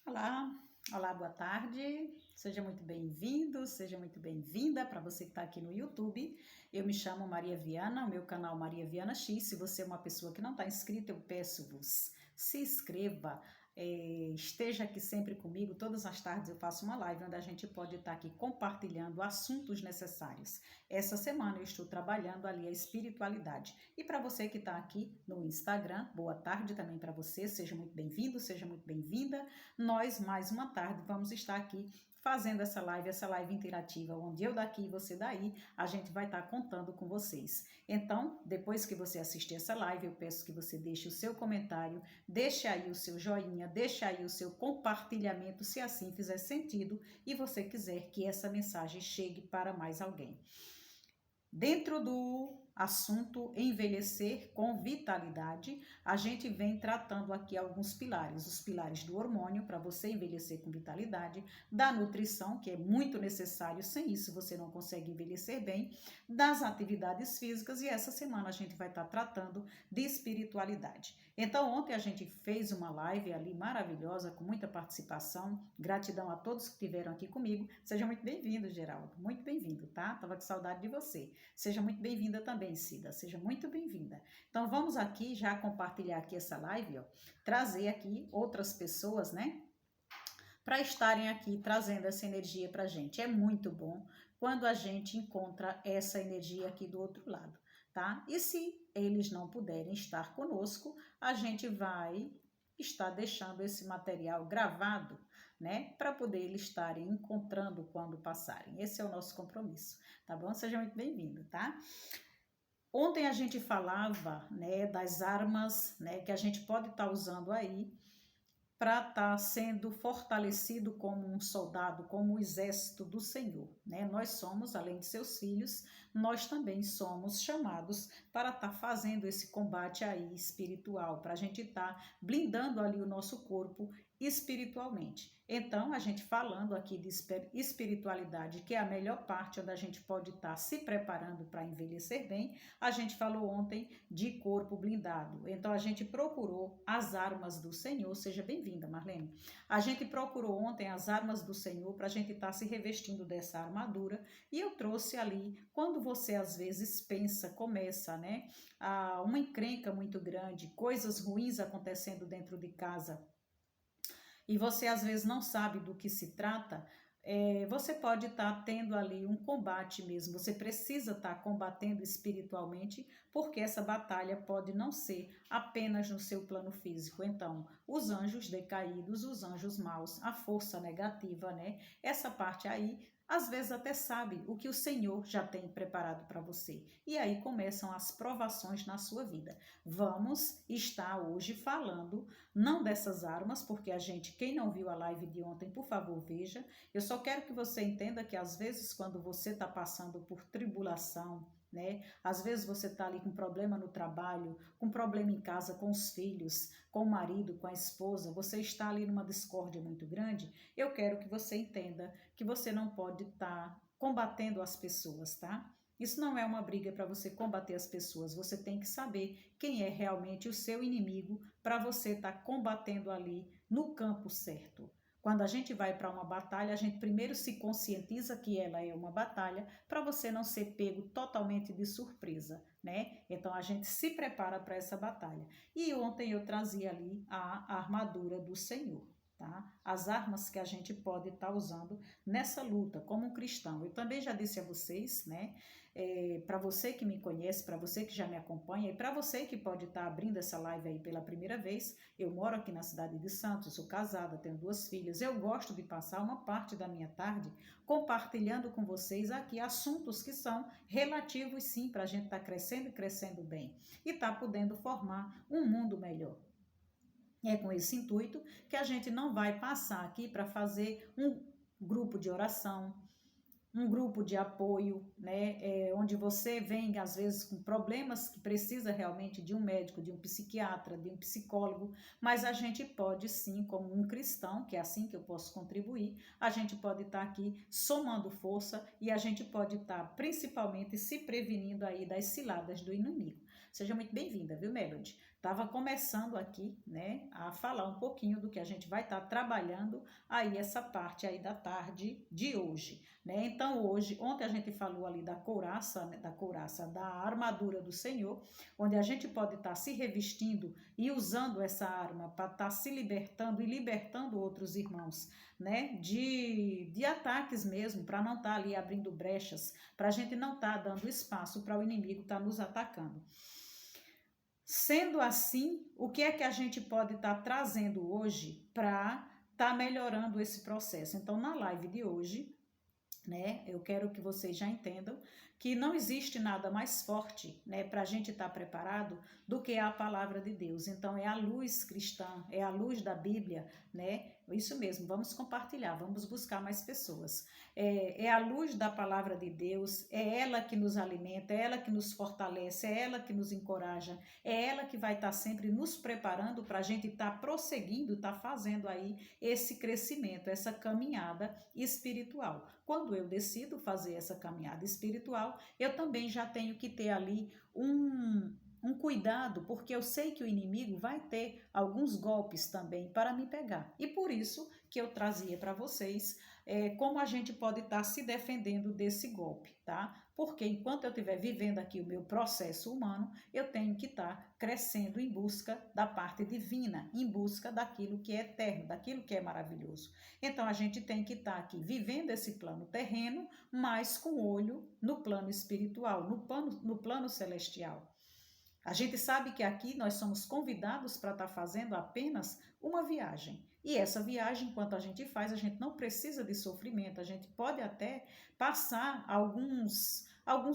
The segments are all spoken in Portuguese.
Olá, olá, boa tarde. Seja muito bem-vindo, seja muito bem-vinda para você que está aqui no YouTube. Eu me chamo Maria Viana, o meu canal Maria Viana X. Se você é uma pessoa que não está inscrita, eu peço-vos, se inscreva, esteja aqui sempre comigo. Todas as tardes eu faço uma live onde a gente pode estar aqui compartilhando assuntos necessários. Essa semana eu estou trabalhando ali a espiritualidade. E para você que está aqui no Instagram, boa tarde também para você. Seja muito bem-vindo, seja muito bem-vinda. Nós, mais uma tarde, vamos estar aqui fazendo essa live interativa, onde eu daqui e você daí, a gente vai estar contando com vocês. Então, depois que você assistir essa live, eu peço que você deixe o seu comentário, deixe aí o seu joinha, deixe aí o seu compartilhamento, se assim fizer sentido e você quiser que essa mensagem chegue para mais alguém. Dentro do assunto envelhecer com vitalidade, a gente vem tratando aqui alguns pilares. Os pilares do hormônio, para você envelhecer com vitalidade, da nutrição, que é muito necessário, sem isso você não consegue envelhecer bem, das atividades físicas, e essa semana a gente vai estar tratando de espiritualidade. Então, ontem a gente fez uma live ali maravilhosa, com muita participação. Gratidão a todos que estiveram aqui comigo. Seja muito bem-vindo, Geraldo. Muito bem-vindo, tá? Tava com saudade de você. Seja muito bem-vinda também, Cida. Seja muito bem-vinda. Então, vamos aqui já compartilhar aqui essa live, ó. Trazer aqui outras pessoas, né? Para estarem aqui trazendo essa energia para a gente. É muito bom quando a gente encontra essa energia aqui do outro lado, tá? E se eles não puderem estar conosco, a gente vai estar deixando esse material gravado, né? Para poder eles estarem encontrando quando passarem. Esse é o nosso compromisso, tá bom? Seja muito bem-vindo, tá? Ontem a gente falava, né, das armas, né, que a gente pode estar usando aí para estar sendo fortalecido como um soldado, como o exército do Senhor, né? Nós somos, além de seus filhos, nós também somos chamados para estar fazendo esse combate aí espiritual, para a gente estar blindando ali o nosso corpo espiritualmente. Então, a gente falando aqui de espiritualidade, que é a melhor parte onde a gente pode estar se preparando para envelhecer bem, a gente falou ontem de corpo blindado. Então, a gente procurou as armas do Senhor. Seja bem-vinda, Marlene. A gente procurou ontem as armas do Senhor para a gente estar se revestindo dessa armadura, e eu trouxe ali, quando você às vezes pensa, começa, né, uma encrenca muito grande, coisas ruins acontecendo dentro de casa, e você às vezes não sabe do que se trata, você pode estar tendo ali um combate mesmo. Você precisa estar combatendo espiritualmente, porque essa batalha pode não ser apenas no seu plano físico. Então, os anjos decaídos, os anjos maus, a força negativa, né? Essa parte aí, às vezes até sabe o que o Senhor já tem preparado para você. E aí começam as provações na sua vida. Vamos estar hoje falando não dessas armas, porque a gente, quem não viu a live de ontem, por favor, veja. Eu só quero que você entenda que às vezes quando você está passando por tribulação, né? Às vezes você está ali com problema no trabalho, com problema em casa, com os filhos, com o marido, com a esposa, você está ali numa discórdia muito grande. Eu quero que você entenda que você não pode estar combatendo as pessoas, tá? Isso não é uma briga para você combater as pessoas. Você tem que saber quem é realmente o seu inimigo para você estar combatendo ali no campo certo. Quando a gente vai para uma batalha, a gente primeiro se conscientiza que ela é uma batalha, para você não ser pego totalmente de surpresa, né? Então a gente se prepara para essa batalha. E ontem eu trazia ali a armadura do Senhor, tá? As armas que a gente pode estar usando nessa luta como um cristão. Eu também já disse a vocês, né? Para você que me conhece, para você que já me acompanha e para você que pode estar abrindo essa live aí pela primeira vez, eu moro aqui na cidade de Santos, sou casada, tenho 2 filhas. Eu gosto de passar uma parte da minha tarde compartilhando com vocês aqui assuntos que são relativos, sim, para a gente estar crescendo e crescendo bem e estar podendo formar um mundo melhor. É com esse intuito que a gente não vai passar aqui para fazer um grupo de oração, um grupo de apoio, né, onde você vem às vezes com problemas que precisa realmente de um médico, de um psiquiatra, de um psicólogo, mas a gente pode sim, como um cristão, que é assim que eu posso contribuir, a gente pode estar aqui somando força e a gente pode estar principalmente se prevenindo aí das ciladas do inimigo. Seja muito bem-vinda, viu, Melody? Estava começando aqui, né, a falar um pouquinho do que a gente vai estar trabalhando aí essa parte aí da tarde de hoje, né? Então hoje, ontem a gente falou ali da couraça, né, da armadura do Senhor, onde a gente pode estar se revestindo e usando essa arma para estar se libertando e libertando outros irmãos, né, de ataques mesmo, para não estar ali abrindo brechas, para a gente não estar dando espaço para o inimigo estar nos atacando. Sendo assim, o que é que a gente pode estar trazendo hoje para estar melhorando esse processo? Então, na live de hoje, né, eu quero que vocês já entendam que não existe nada mais forte, né, para a gente estar preparado do que a palavra de Deus. Então, é a luz cristã, é a luz da Bíblia, né? Isso mesmo, vamos compartilhar, vamos buscar mais pessoas. É a luz da palavra de Deus, é ela que nos alimenta, é ela que nos fortalece, é ela que nos encoraja, é ela que vai estar sempre nos preparando para a gente estar prosseguindo, estar fazendo aí esse crescimento, essa caminhada espiritual. Quando eu decido fazer essa caminhada espiritual, eu também já tenho que ter ali um cuidado, porque eu sei que o inimigo vai ter alguns golpes também para me pegar. E por isso que eu trazia para vocês como a gente pode estar se defendendo desse golpe, tá? Porque enquanto eu estiver vivendo aqui o meu processo humano, eu tenho que estar crescendo em busca da parte divina, em busca daquilo que é eterno, daquilo que é maravilhoso. Então a gente tem que estar aqui vivendo esse plano terreno, mas com olho no plano espiritual, no plano celestial. A gente sabe que aqui nós somos convidados para estar fazendo apenas uma viagem. E essa viagem, enquanto a gente faz, a gente não precisa de sofrimento, a gente pode até passar alguns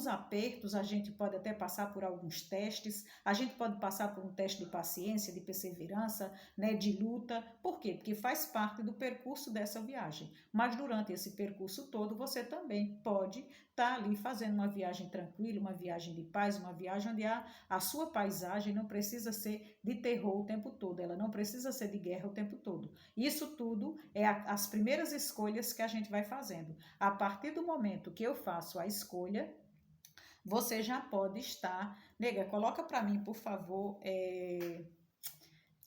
apertos, a gente pode até passar por alguns testes, a gente pode passar por um teste de paciência, de perseverança, né, de luta. Por quê? Porque faz parte do percurso dessa viagem. Mas durante esse percurso todo, você também pode estar ali fazendo uma viagem tranquila, uma viagem de paz, uma viagem onde a sua paisagem não precisa ser de terror o tempo todo, ela não precisa ser de guerra o tempo todo. Isso tudo é as primeiras escolhas que a gente vai fazendo. A partir do momento que eu faço a escolha, você já pode estar... Nega, coloca para mim, por favor,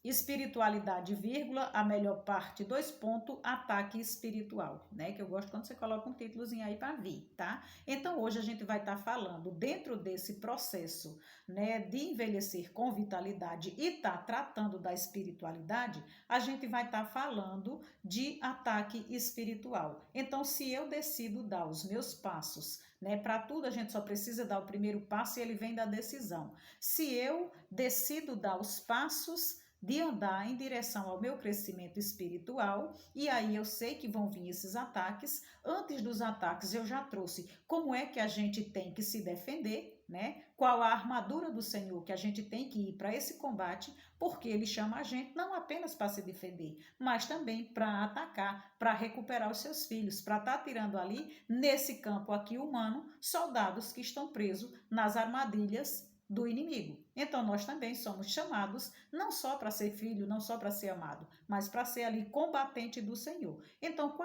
espiritualidade, vírgula, a melhor parte, 2 pontos, ataque espiritual, né? Que eu gosto quando você coloca um títulozinho aí para vir, tá? Então, hoje a gente vai estar falando dentro desse processo, né, de envelhecer com vitalidade e tá tratando da espiritualidade, a gente vai estar falando de ataque espiritual. Então, se eu decido dar os meus passos, né, para tudo a gente só precisa dar o primeiro passo e ele vem da decisão. Se eu decido dar os passos de andar em direção ao meu crescimento espiritual, e aí eu sei que vão vir esses ataques. Antes dos ataques eu já trouxe como é que a gente tem que se defender, né? Qual a armadura do Senhor que a gente tem que ir para esse combate, porque ele chama a gente não apenas para se defender, mas também para atacar, para recuperar os seus filhos, para estar tirando ali, nesse campo aqui humano, soldados que estão presos nas armadilhas do inimigo. Então nós também somos chamados não só para ser filho, não só para ser amado, mas para ser ali combatente do Senhor. Então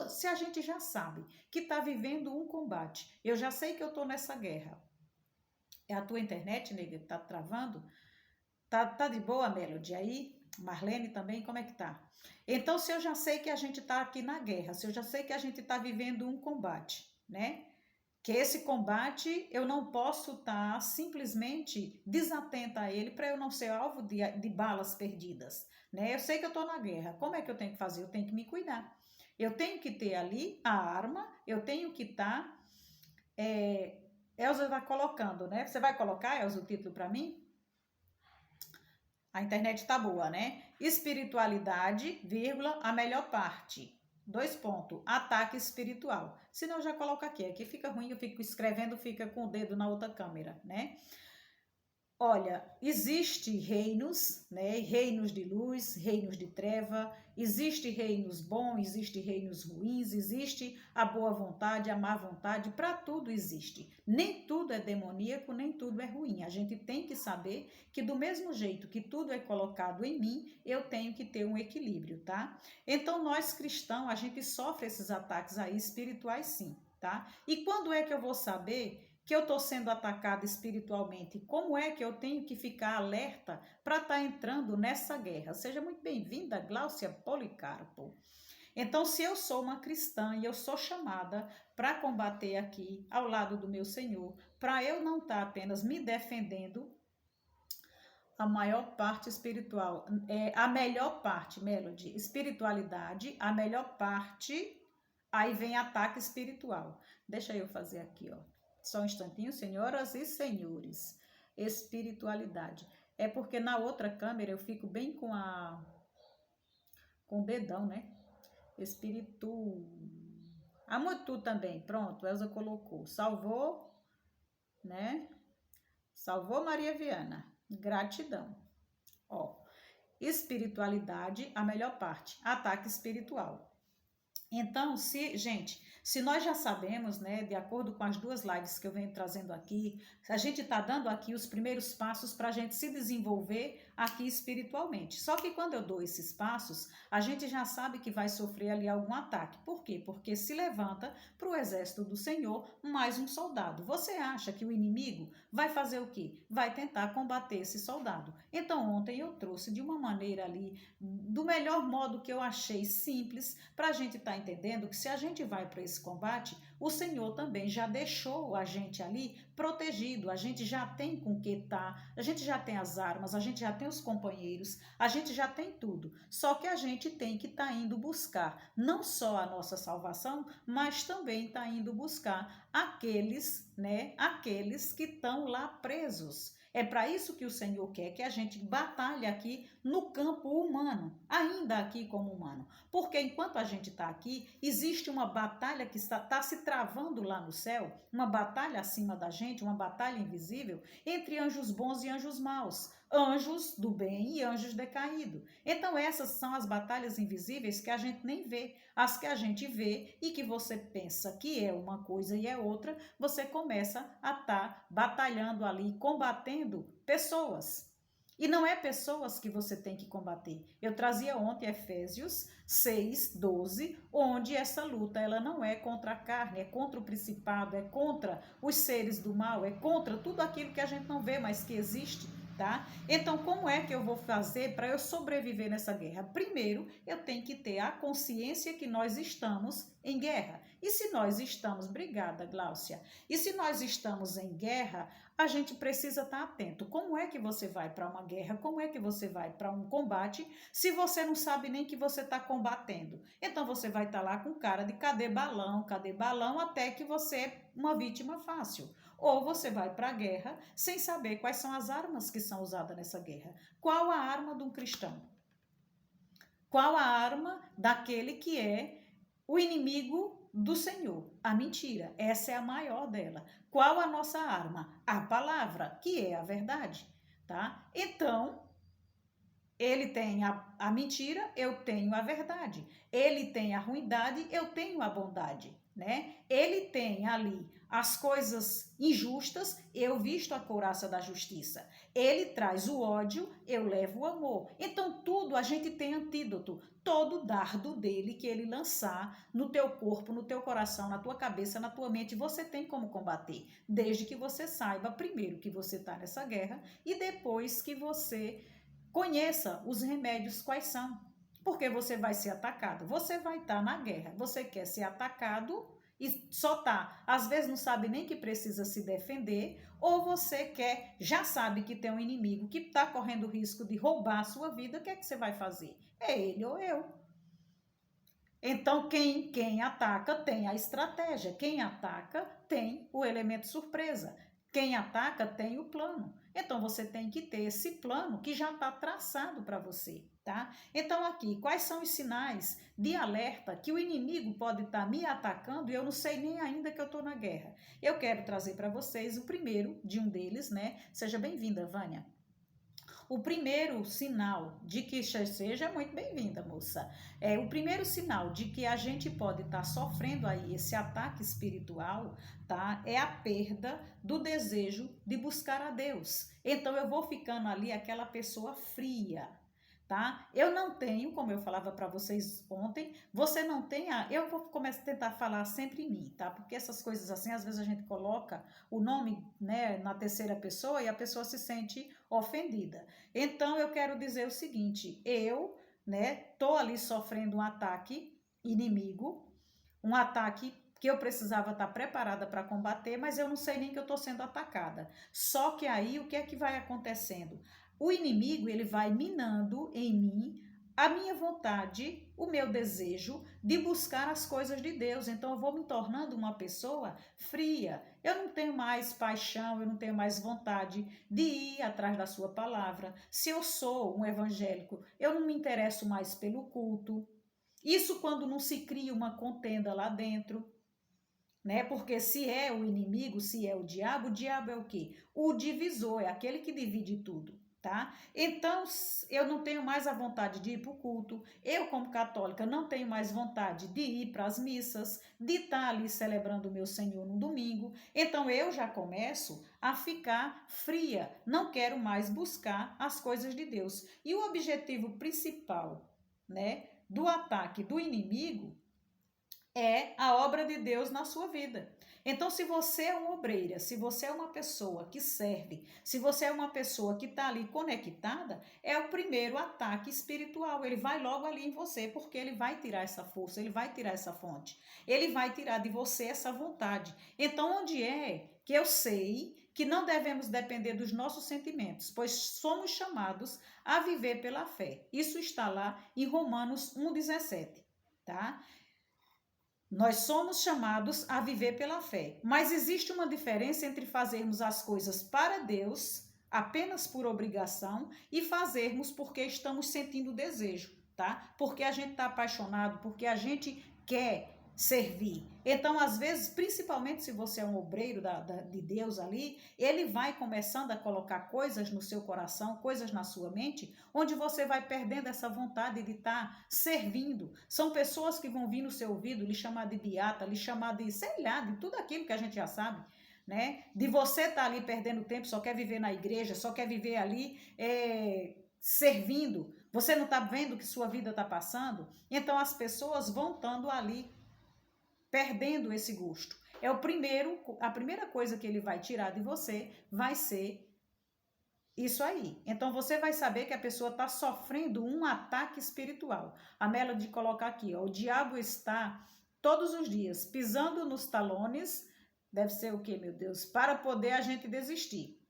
se a gente já sabe que está vivendo um combate, eu já sei que eu estou nessa guerra. É a tua internet, nega, que está travando? Tá de boa, Melody? Aí, Marlene também, como é que tá? Então, se eu já sei que a gente está aqui na guerra, se eu já sei que a gente está vivendo um combate, né? Que esse combate eu não posso estar simplesmente desatenta a ele para eu não ser alvo de balas perdidas, né? Eu sei que eu estou na guerra, como é que eu tenho que fazer? Eu tenho que me cuidar. Eu tenho que ter ali a arma, eu tenho que estar... Elza está colocando, né? Você vai colocar, Elza, o título para mim? A internet está boa, né? Espiritualidade, vírgula, a melhor parte. 2 pontos, ataque espiritual. Senão eu já coloco aqui. Aqui fica ruim, eu fico escrevendo, fica com o dedo na outra câmera, né? Olha, existe reinos, né? Reinos de luz, reinos de treva, existe reinos bons, existe reinos ruins, existe a boa vontade, a má vontade, para tudo existe. Nem tudo é demoníaco, nem tudo é ruim. A gente tem que saber que do mesmo jeito que tudo é colocado em mim, eu tenho que ter um equilíbrio, tá? Então nós cristãos, a gente sofre esses ataques aí espirituais sim, tá? E quando é que eu vou saber que eu estou sendo atacada espiritualmente, como é que eu tenho que ficar alerta para estar entrando nessa guerra. Seja muito bem-vinda, Gláucia Policarpo. Então, se eu sou uma cristã e eu sou chamada para combater aqui ao lado do meu Senhor, para eu não estar apenas me defendendo, a maior parte espiritual, a melhor parte, Melody, espiritualidade, a melhor parte, aí vem ataque espiritual. Deixa eu fazer aqui, ó. Só um instantinho, senhoras e senhores. Espiritualidade. É porque na outra câmera eu fico bem com o dedão, né? Espírito. Amutu também. Pronto, Elza colocou. Salvou, né? Salvou Maria Viana. Gratidão. Ó, espiritualidade, a melhor parte. Ataque espiritual. Então, se nós já sabemos, né, de acordo com as duas lives que eu venho trazendo aqui, a gente está dando aqui os primeiros passos para a gente se desenvolver aqui espiritualmente. Só que quando eu dou esses passos, a gente já sabe que vai sofrer ali algum ataque. Por quê? Porque se levanta para o exército do Senhor mais um soldado. Você acha que o inimigo vai fazer o quê? Vai tentar combater esse soldado. Então, ontem eu trouxe de uma maneira ali, do melhor modo que eu achei simples, para a gente estar entendendo que se a gente vai para esse combate, o Senhor também já deixou a gente ali protegido, a gente já tem com que tá, a gente já tem as armas, a gente já tem os companheiros, a gente já tem tudo. Só que a gente tem que estar indo buscar não só a nossa salvação, mas também está indo buscar aqueles, né, aqueles que estão lá presos. É para isso que o Senhor quer que a gente batalhe aqui no campo humano, ainda aqui como humano. Porque enquanto a gente está aqui, existe uma batalha que está se travando lá no céu, uma batalha acima da gente, uma batalha invisível, entre anjos bons e anjos maus, anjos do bem e anjos decaídos. Então essas são as batalhas invisíveis que a gente nem vê. As que a gente vê e que você pensa que é uma coisa e é outra, você começa a estar batalhando ali, combatendo pessoas. E não é pessoas que você tem que combater. Eu trazia ontem Efésios 6:12, onde essa luta ela não é contra a carne, é contra o principado, é contra os seres do mal, é contra tudo aquilo que a gente não vê, mas que existe. Tá? Então, como é que eu vou fazer para eu sobreviver nessa guerra? Primeiro, eu tenho que ter a consciência que nós estamos em guerra. E se nós estamos, obrigada, Gláucia, e se nós estamos em guerra, a gente precisa estar atento. Como é que você vai para uma guerra? Como é que você vai para um combate se você não sabe nem que você está combatendo? Então, você vai estar lá com cara de cadê balão, até que você é uma vítima fácil. Ou você vai para a guerra sem saber quais são as armas que são usadas nessa guerra. Qual a arma de um cristão? Qual a arma daquele que é o inimigo do Senhor? A mentira. Essa é a maior dela. Qual a nossa arma? A palavra, que é a verdade. Tá? Então, ele tem a mentira, eu tenho a verdade. Ele tem a ruindade, eu tenho a bondade. Né? Ele tem ali as coisas injustas, eu visto a couraça da justiça. Ele traz o ódio, eu levo o amor. Então, tudo a gente tem antídoto. Todo dardo dele que ele lançar no teu corpo, no teu coração, na tua cabeça, na tua mente, você tem como combater. Desde que você saiba, primeiro, que você está nessa guerra e depois que você conheça os remédios quais são. Porque você vai ser atacado. Você vai estar na guerra. Você quer ser atacado e só tá, às vezes não sabe nem que precisa se defender, ou você quer, já sabe que tem um inimigo que está correndo risco de roubar a sua vida, o que é que você vai fazer? É ele ou eu. Então, quem ataca tem a estratégia, quem ataca tem o elemento surpresa, quem ataca tem o plano. Então, você tem que ter esse plano que já está traçado para você. Tá? Então, aqui, quais são os sinais de alerta que o inimigo pode estar me atacando e eu não sei nem ainda que eu estou na guerra? Eu quero trazer para vocês o primeiro de um deles, né? Seja bem-vinda, Vânia. O primeiro sinal de que seja muito bem-vinda, moça. O primeiro sinal de que a gente pode estar sofrendo aí esse ataque espiritual, tá? É a perda do desejo de buscar a Deus. Então eu vou ficando ali aquela pessoa fria. tá? Eu não tenho, como eu falava para vocês ontem, você não tem eu vou começar a tentar falar sempre em mim, tá? Porque essas coisas assim, às vezes a gente coloca o nome, né, na terceira pessoa e a pessoa se sente ofendida. Então eu quero dizer o seguinte, eu, né, tô ali sofrendo um ataque inimigo, um ataque que eu precisava estar preparada para combater, mas eu não sei nem que eu estou sendo atacada. Só que aí o que é que vai acontecendo? O inimigo, ele vai minando em mim a minha vontade, o meu desejo de buscar as coisas de Deus. Então eu vou me tornando uma pessoa fria. Eu não tenho mais paixão, eu não tenho mais vontade de ir atrás da sua palavra. Se eu sou um evangélico, eu não me interesso mais pelo culto. Isso quando não se cria uma contenda lá dentro, né? Porque se é o inimigo, se é o diabo é o quê? O divisor, é aquele que divide tudo, tá? Então, eu não tenho mais a vontade de ir para o culto, eu como católica não tenho mais vontade de ir para as missas, de estar ali celebrando o meu Senhor no domingo, então eu já começo a ficar fria, não quero mais buscar as coisas de Deus. E o objetivo principal, né, do ataque do inimigo é a obra de Deus na sua vida. Então, se você é uma obreira, se você é uma pessoa que serve, se você é uma pessoa que está ali conectada, é o primeiro ataque espiritual. Ele vai logo ali em você, porque ele vai tirar essa força, ele vai tirar essa fonte, ele vai tirar de você essa vontade. Então, onde é que eu sei que não devemos depender dos nossos sentimentos, pois somos chamados a viver pela fé? Isso está lá em Romanos 1,17, tá? Nós somos chamados a viver pela fé, mas existe uma diferença entre fazermos as coisas para Deus, apenas por obrigação, e fazermos porque estamos sentindo desejo, tá? Porque a gente está apaixonado, porque a gente quer servir. Então, às vezes, principalmente se você é um obreiro de Deus ali, ele vai começando a colocar coisas no seu coração, coisas na sua mente, onde você vai perdendo essa vontade de estar servindo. São pessoas que vão vir no seu ouvido lhe chamar de beata, lhe chamar de, sei lá, de tudo aquilo que a gente já sabe, né? De você estar ali perdendo tempo, só quer viver na igreja, só quer viver ali servindo. Você não está vendo que sua vida está passando? Então as pessoas vão estando ali perdendo esse gosto. A primeira coisa que ele vai tirar de você vai ser isso aí. Então você vai saber que a pessoa está sofrendo um ataque espiritual. A Melody colocar aqui, ó, o diabo está todos os dias pisando nos talones, deve ser o quê, meu Deus? Para poder a gente desistir.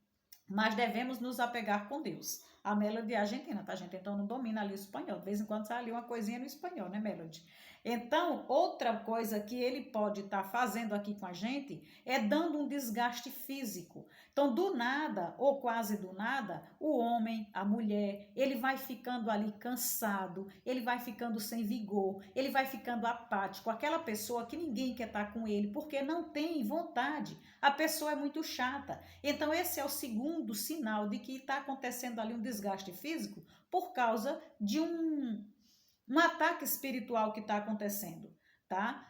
Mas devemos nos apegar com Deus. A Melody é argentina, tá, gente? Então não domina ali o espanhol. De vez em quando sai ali uma coisinha no espanhol, né, Melody? Então, outra coisa que ele pode estar fazendo aqui com a gente é dando um desgaste físico. Então, do nada, ou quase do nada, o homem, a mulher, ele vai ficando ali cansado, ele vai ficando sem vigor, ele vai ficando apático, aquela pessoa que ninguém quer estar com ele, porque não tem vontade. A pessoa é muito chata. Então, esse é o segundo sinal de que está acontecendo ali um desgaste físico por causa de um ataque espiritual que está acontecendo, tá?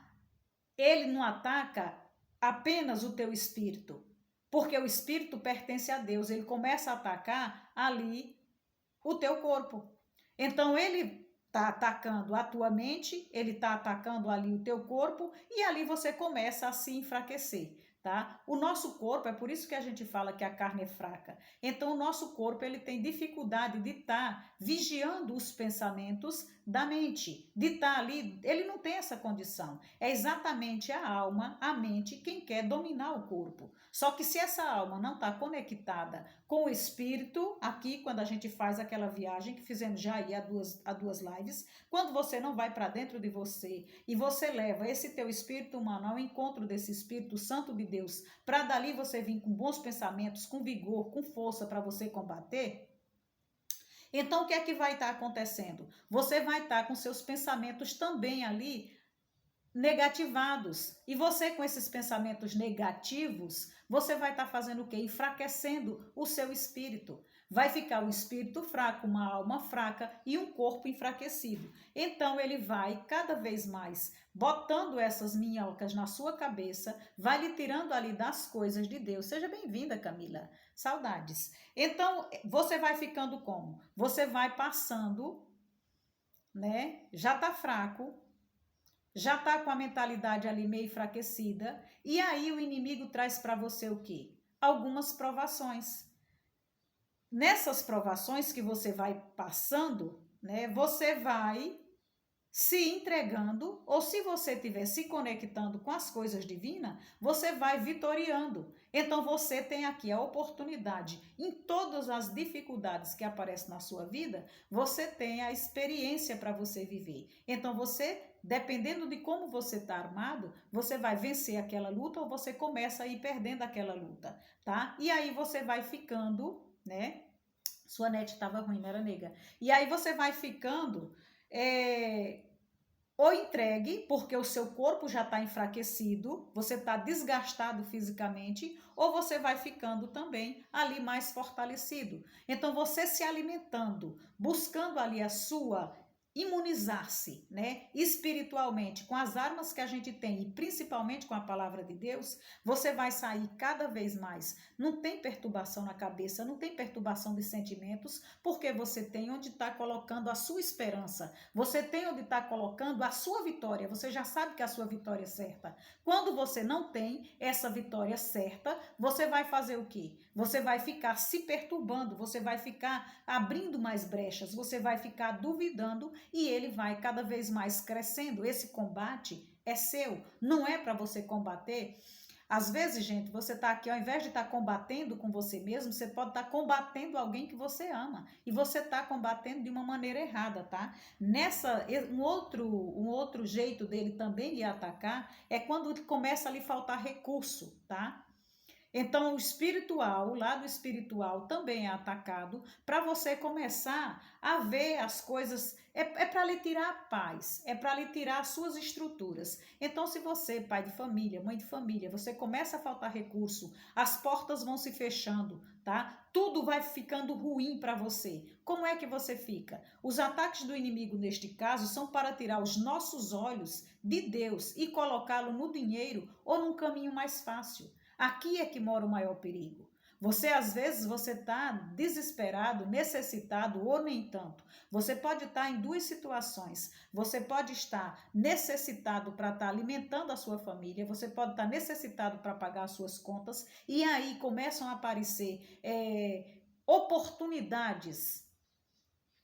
Ele não ataca apenas o teu espírito, porque o espírito pertence a Deus, ele começa a atacar ali o teu corpo. Então ele está atacando a tua mente, ele está atacando ali o teu corpo e ali você começa a se enfraquecer. Tá? O nosso corpo, é por isso que a gente fala que a carne é fraca. Então o nosso corpo ele tem dificuldade de estar vigiando os pensamentos da mente, de estar ali, ele não tem essa condição. É exatamente a alma, a mente, quem quer dominar o corpo. Só que se essa alma não está conectada com o espírito, aqui quando a gente faz aquela viagem que fizemos já aí há duas lives, quando você não vai para dentro de você e você leva esse teu espírito humano ao encontro desse Espírito Santo de Deus, para dali você vir com bons pensamentos, com vigor, com força para você combater, então o que é que vai estar acontecendo? Você vai estar com seus pensamentos também ali negativados. E você com esses pensamentos negativos, você vai estar fazendo o quê? Enfraquecendo o seu espírito. vai ficar um espírito fraco, uma alma fraca e um corpo enfraquecido. Então ele vai cada vez mais botando essas minhocas na sua cabeça, vai lhe tirando ali das coisas de Deus. Seja bem-vinda, Camila. Saudades. Então, você vai ficando como? Você vai passando, né? Já tá fraco, já tá com a mentalidade ali meio enfraquecida, e aí o inimigo traz para você o quê? Algumas provações. Nessas provações que você vai passando, né? Você vai se entregando, ou se você estiver se conectando com as coisas divinas, você vai vitoriando. Então você tem aqui a oportunidade, em todas as dificuldades que aparecem na sua vida, você tem a experiência para você viver. Então você, dependendo de como você está armado, você vai vencer aquela luta ou você começa a ir perdendo aquela luta, tá? E aí você vai ficando, né? Sua net estava ruim, não era, nega? E aí você vai ficando ou entregue, porque o seu corpo já está enfraquecido, você está desgastado fisicamente, ou você vai ficando também ali mais fortalecido. Então, você se alimentando, buscando ali a sua imunizar-se, né, espiritualmente com as armas que a gente tem e principalmente com a palavra de Deus, você vai sair cada vez mais. Não tem perturbação na cabeça, não tem perturbação de sentimentos, porque você tem onde está colocando a sua esperança, você tem onde está colocando a sua vitória, você já sabe que a sua vitória é certa. Quando você não tem essa vitória certa, você vai fazer o quê? Você vai ficar se perturbando, você vai ficar abrindo mais brechas, você vai ficar duvidando e ele vai cada vez mais crescendo. Esse combate é seu, não é para você combater. Às vezes, gente, você está aqui, ao invés de estar combatendo com você mesmo, você pode estar combatendo alguém que você ama. E você está combatendo de uma maneira errada, tá? Um outro jeito dele também lhe atacar é quando começa a lhe faltar recurso, tá? Então, o espiritual, o lado espiritual também é atacado para você começar a ver as coisas. É para lhe tirar a paz, é para lhe tirar as suas estruturas. Então, se você, pai de família, mãe de família, você começa a faltar recurso, as portas vão se fechando, tá? Tudo vai ficando ruim para você. Como é que você fica? Os ataques do inimigo, neste caso, são para tirar os nossos olhos de Deus e colocá-lo no dinheiro ou num caminho mais fácil. Aqui é que mora o maior perigo. Você, às vezes, você está desesperado, necessitado ou nem tanto. Você pode estar em duas situações. Você pode estar necessitado para estar alimentando a sua família, você pode estar necessitado para pagar as suas contas, e aí começam a aparecer oportunidades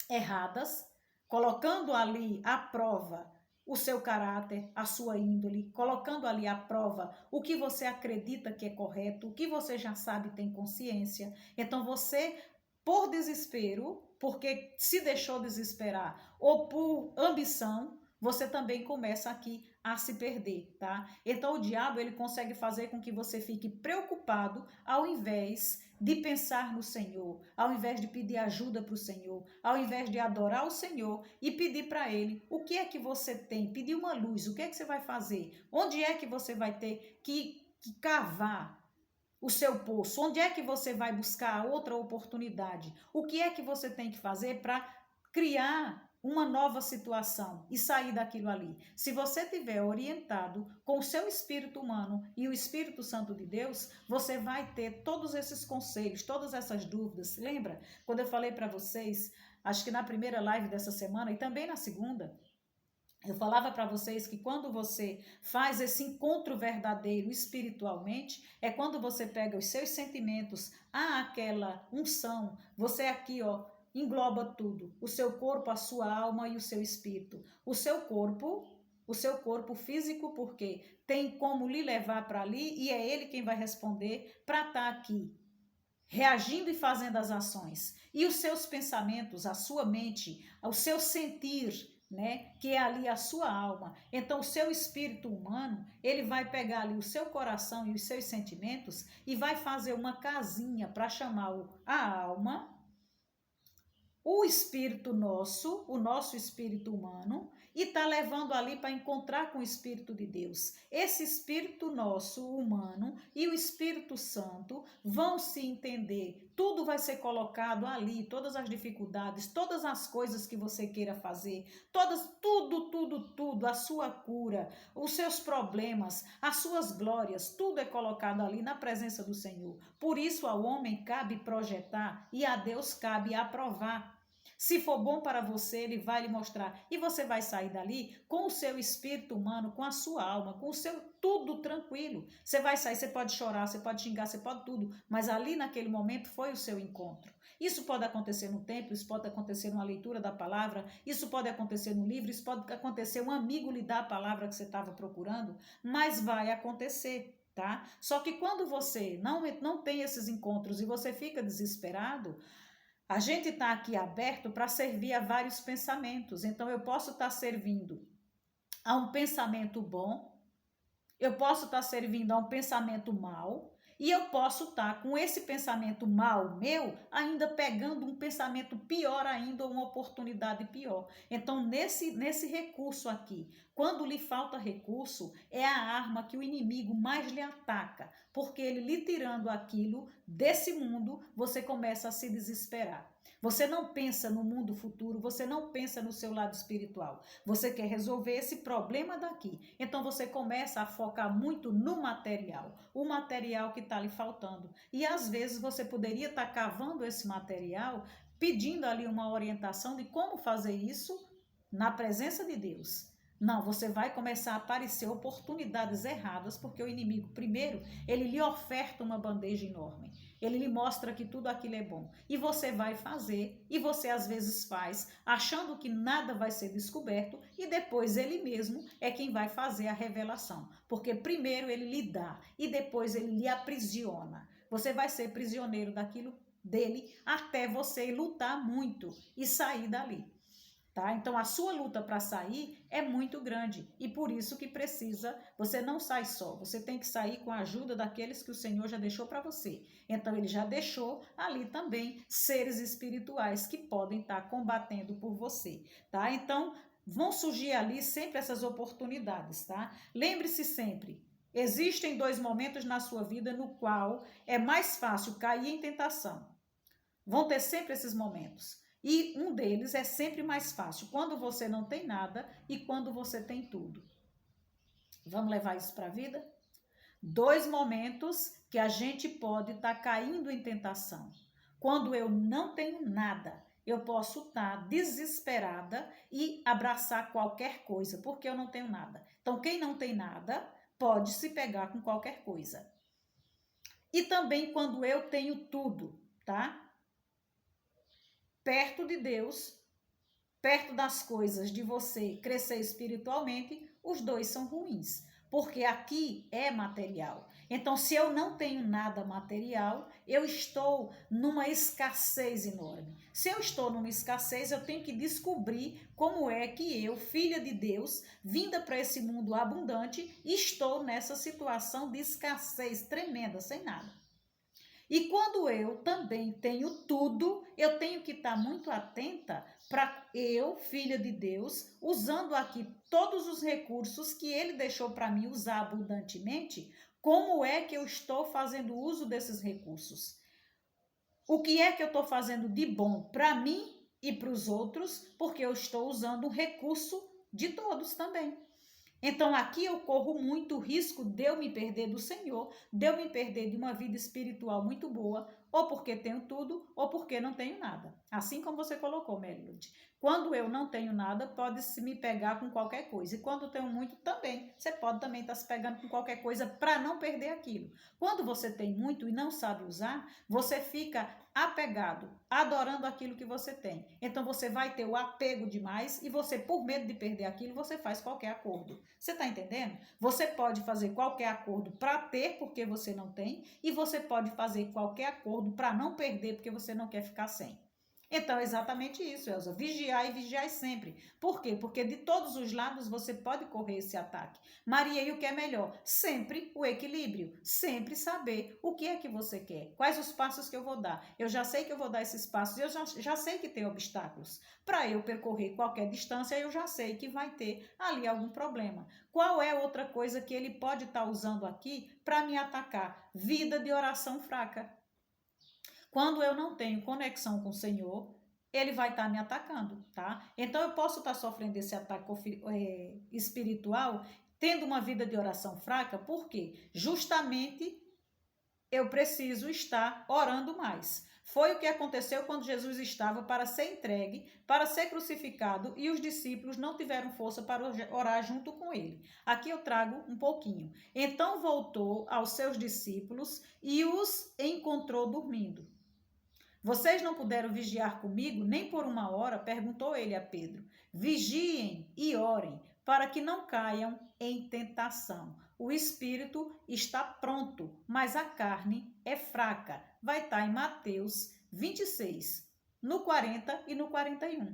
erradas, colocando ali à prova o seu caráter, a sua índole, colocando ali à prova o que você acredita que é correto, o que você já sabe, tem consciência. Então você, por desespero, porque se deixou desesperar, ou por ambição, você também começa aqui a se perder, tá? Então o diabo, ele consegue fazer com que você fique preocupado ao invés de pensar no Senhor, ao invés de pedir ajuda para o Senhor, ao invés de adorar o Senhor e pedir para Ele o que é que você tem, pedir uma luz, o que é que você vai fazer, onde é que você vai ter que cavar o seu poço, onde é que você vai buscar outra oportunidade, o que é que você tem que fazer para criar uma nova situação e sair daquilo ali. Se você tiver orientado com o seu espírito humano e o Espírito Santo de Deus, você vai ter todos esses conselhos, todas essas dúvidas. Lembra quando eu falei para vocês, acho que na primeira live dessa semana e também na segunda, eu falava para vocês que quando você faz esse encontro verdadeiro espiritualmente, é quando você pega os seus sentimentos, aquela unção, você aqui, ó, engloba tudo, o seu corpo, a sua alma e o seu espírito. O seu corpo físico, porque tem como lhe levar para ali e é ele quem vai responder para estar aqui, reagindo e fazendo as ações. E os seus pensamentos, a sua mente, o seu sentir, né, que é ali a sua alma. Então o seu espírito humano, ele vai pegar ali o seu coração e os seus sentimentos e vai fazer uma casinha para chamar a alma, o espírito nosso, o nosso espírito humano, e está levando ali para encontrar com o Espírito de Deus. Esse Espírito nosso, humano, e o Espírito Santo vão se entender. Tudo vai ser colocado ali, todas as dificuldades, todas as coisas que você queira fazer, tudo, a sua cura, os seus problemas, as suas glórias, tudo é colocado ali na presença do Senhor. Por isso ao homem cabe projetar e a Deus cabe aprovar. Se for bom para você, ele vai lhe mostrar. E você vai sair dali com o seu espírito humano, com a sua alma, com o seu tudo tranquilo. Você vai sair, você pode chorar, você pode xingar, você pode tudo. Mas ali naquele momento foi o seu encontro. Isso pode acontecer no templo, isso pode acontecer numa leitura da palavra, isso pode acontecer no livro, isso pode acontecer um amigo lhe dar a palavra que você estava procurando, mas vai acontecer. Tá? Só que quando você não tem esses encontros e você fica desesperado, a gente está aqui aberto para servir a vários pensamentos. Então, eu posso estar servindo a um pensamento bom, eu posso estar servindo a um pensamento mau, e eu posso estar com esse pensamento mau meu, ainda pegando um pensamento pior ainda, ou uma oportunidade pior. Então, nesse recurso aqui, quando lhe falta recurso, é a arma que o inimigo mais lhe ataca, porque ele lhe tirando aquilo desse mundo, você começa a se desesperar. Você não pensa no mundo futuro, você não pensa no seu lado espiritual. Você quer resolver esse problema daqui. Então você começa a focar muito no material, o material que está lhe faltando. E às vezes você poderia estar cavando esse material, pedindo ali uma orientação de como fazer isso na presença de Deus. Não, você vai começar a aparecer oportunidades erradas, porque o inimigo, primeiro, ele lhe oferta uma bandeja enorme. Ele lhe mostra que tudo aquilo é bom. E você vai fazer, e você às vezes faz, achando que nada vai ser descoberto, e depois ele mesmo é quem vai fazer a revelação. Porque primeiro ele lhe dá, e depois ele lhe aprisiona. Você vai ser prisioneiro daquilo dele, até você lutar muito e sair dali. Tá? Então a sua luta para sair é muito grande e por isso que precisa, você não sai só, você tem que sair com a ajuda daqueles que o Senhor já deixou para você. Então ele já deixou ali também seres espirituais que podem estar combatendo por você, tá? Então vão surgir ali sempre essas oportunidades, tá? Lembre-se sempre, existem 2 momentos na sua vida no qual é mais fácil cair em tentação. Vão ter sempre esses momentos. E um deles é sempre mais fácil, quando você não tem nada e quando você tem tudo. Vamos levar isso para a vida? 2 momentos que a gente pode estar caindo em tentação. Quando eu não tenho nada, eu posso estar desesperada e abraçar qualquer coisa, porque eu não tenho nada. Então, quem não tem nada pode se pegar com qualquer coisa. E também quando eu tenho tudo, tá? Perto de Deus, perto das coisas de você crescer espiritualmente, os 2 são ruins, porque aqui é material. Então, se eu não tenho nada material, eu estou numa escassez enorme. Se eu estou numa escassez, eu tenho que descobrir como é que eu, filha de Deus, vinda para esse mundo abundante, estou nessa situação de escassez tremenda, sem nada. E quando eu também tenho tudo, eu tenho que estar muito atenta para eu, filha de Deus, usando aqui todos os recursos que ele deixou para mim usar abundantemente, como é que eu estou fazendo uso desses recursos? O que é que eu estou fazendo de bom para mim e para os outros, porque eu estou usando um recurso de todos também. Então aqui eu corro muito risco de eu me perder do Senhor, de eu me perder de uma vida espiritual muito boa, ou porque tenho tudo, ou porque não tenho nada. Assim como você colocou, Melody. Quando eu não tenho nada, pode-se me pegar com qualquer coisa. E quando tenho muito, também. Você pode também estar se pegando com qualquer coisa para não perder aquilo. Quando você tem muito e não sabe usar, você fica apegado, adorando aquilo que você tem. Então você vai ter o apego demais e você, por medo de perder aquilo, você faz qualquer acordo. Você está entendendo? Você pode fazer qualquer acordo para ter porque você não tem e você pode fazer qualquer acordo para não perder porque você não quer ficar sem. Então, é exatamente isso, Elza. Vigiar e vigiar sempre. Por quê? Porque de todos os lados você pode correr esse ataque. Maria, e o que é melhor? Sempre o equilíbrio. Sempre saber o que é que você quer. Quais os passos que eu vou dar. Eu já sei que eu vou dar esses passos. Eu já sei que tem obstáculos. Para eu percorrer qualquer distância, eu já sei que vai ter ali algum problema. Qual é outra coisa que ele pode estar usando aqui para me atacar? Vida de oração fraca. Quando eu não tenho conexão com o Senhor, ele vai estar me atacando, tá? Então eu posso estar sofrendo esse ataque espiritual, tendo uma vida de oração fraca, porque justamente eu preciso estar orando mais. Foi o que aconteceu quando Jesus estava para ser entregue, para ser crucificado, e os discípulos não tiveram força para orar junto com ele. Aqui eu trago um pouquinho. Então voltou aos seus discípulos e os encontrou dormindo. Vocês não puderam vigiar comigo nem por 1 hora? Perguntou ele a Pedro. Vigiem e orem, para que não caiam em tentação. O espírito está pronto, mas a carne é fraca. Vai estar em Mateus 26, no 40 e no 41.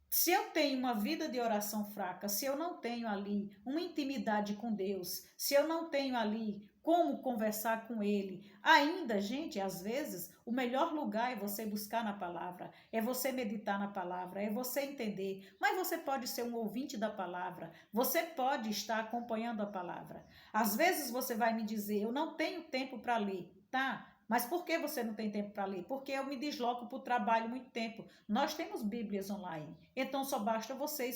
Se eu tenho uma vida de oração fraca, se eu não tenho ali uma intimidade com Deus, se eu não tenho ali como conversar com Ele, ainda, gente, às vezes, o melhor lugar é você buscar na palavra, é você meditar na palavra, é você entender. Mas você pode ser um ouvinte da palavra, você pode estar acompanhando a palavra. Às vezes você vai me dizer, eu não tenho tempo para ler, tá? Mas por que você não tem tempo para ler? Porque eu me desloco para o trabalho muito tempo. Nós temos Bíblias online. Então só basta você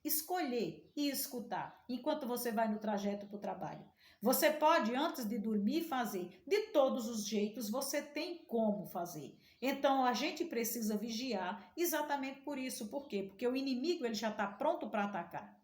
escolher e escutar enquanto você vai no trajeto para o trabalho. Você pode, antes de dormir, fazer. De todos os jeitos, você tem como fazer. Então a gente precisa vigiar exatamente por isso. Por quê? Porque o inimigo ele já está pronto para atacar.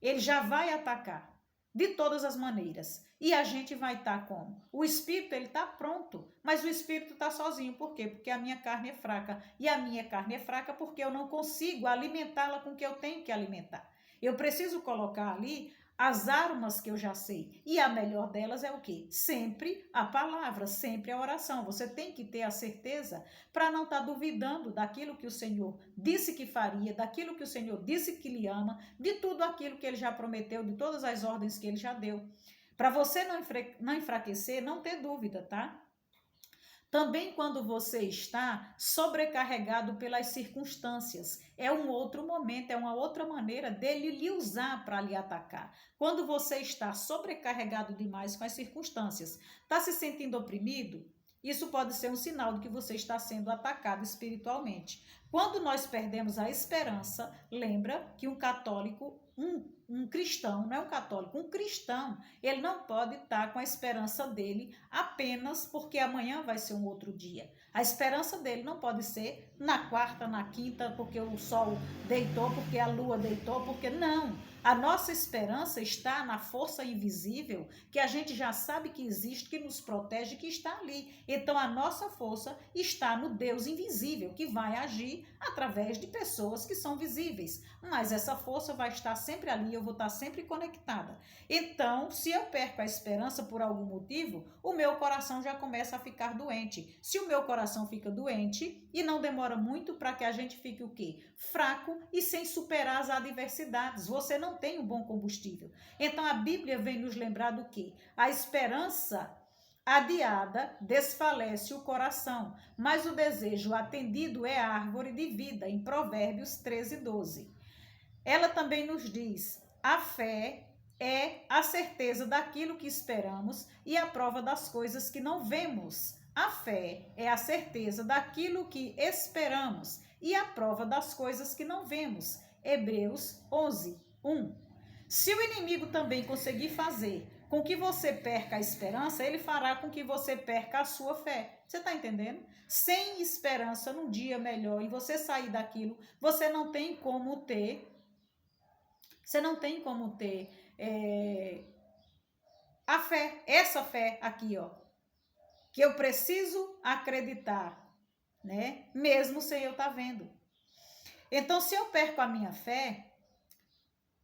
Ele já vai atacar. De todas as maneiras. E a gente vai estar como? O espírito, ele está pronto, mas o espírito está sozinho. Por quê? Porque a minha carne é fraca. E a minha carne é fraca porque eu não consigo alimentá-la com o que eu tenho que alimentar. Eu preciso colocar ali as armas que eu já sei. E a melhor delas é o quê? Sempre a palavra, sempre a oração. Você tem que ter a certeza para não estar duvidando daquilo que o Senhor disse que faria, daquilo que o Senhor disse que lhe ama, de tudo aquilo que ele já prometeu, de todas as ordens que ele já deu. Para você não enfraquecer, não ter dúvida, tá? Também quando você está sobrecarregado pelas circunstâncias, é um outro momento, é uma outra maneira dele lhe usar para lhe atacar. Quando você está sobrecarregado demais com as circunstâncias, está se sentindo oprimido, isso pode ser um sinal de que você está sendo atacado espiritualmente. Quando nós perdemos a esperança, lembra que um católico, um cristão, não é um católico, um cristão, ele não pode estar com a esperança dele apenas porque amanhã vai ser um outro dia. A esperança dele não pode ser na quarta, na quinta, porque o sol deitou, porque a lua deitou, porque não. A nossa esperança está na força invisível, que a gente já sabe que existe, que nos protege, que está ali. Então a nossa força está no Deus invisível, que vai agir através de pessoas que são visíveis. Mas essa força vai estar sempre ali, eu vou estar sempre conectada. Então, se eu perco a esperança por algum motivo, o meu coração já começa a ficar doente. Se o meu coração fica doente, e não demora muito para que a gente fique o quê? Fraco e sem superar as adversidades. Você não tem um bom combustível. Então, a Bíblia vem nos lembrar do quê? A esperança adiada desfalece o coração, mas o desejo atendido é árvore de vida, em Provérbios 13:12. Ela também nos diz: a fé é a certeza daquilo que esperamos e a prova das coisas que não vemos. A fé é a certeza daquilo que esperamos e a prova das coisas que não vemos. Hebreus 11:1. Se o inimigo também conseguir fazer com que você perca a esperança, ele fará com que você perca a sua fé. Você está entendendo? Sem esperança num dia melhor e você sair daquilo, você não tem como ter a fé, essa fé aqui, ó, que eu preciso acreditar, né? Mesmo sem eu estar vendo. Então, se eu perco a minha fé,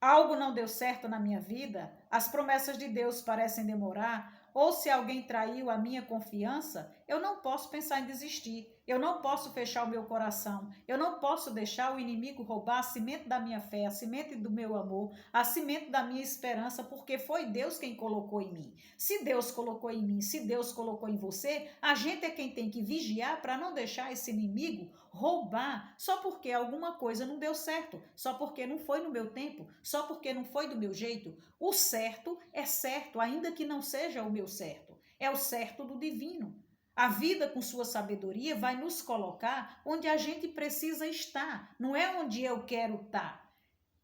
algo não deu certo na minha vida, as promessas de Deus parecem demorar, ou se alguém traiu a minha confiança, eu não posso pensar em desistir. Eu não posso fechar o meu coração. Eu não posso deixar o inimigo roubar a semente da minha fé, a semente do meu amor, a semente da minha esperança, porque foi Deus quem colocou em mim. Se Deus colocou em mim, se Deus colocou em você, a gente é quem tem que vigiar para não deixar esse inimigo roubar só porque alguma coisa não deu certo, só porque não foi no meu tempo, só porque não foi do meu jeito. O certo é certo, ainda que não seja o meu certo. É o certo do divino. A vida, com sua sabedoria, vai nos colocar onde a gente precisa estar, não é onde eu quero estar.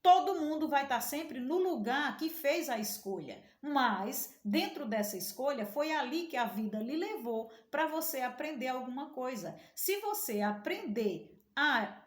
Todo mundo vai estar sempre no lugar que fez a escolha, mas dentro dessa escolha foi ali que a vida lhe levou para você aprender alguma coisa. Se você aprender a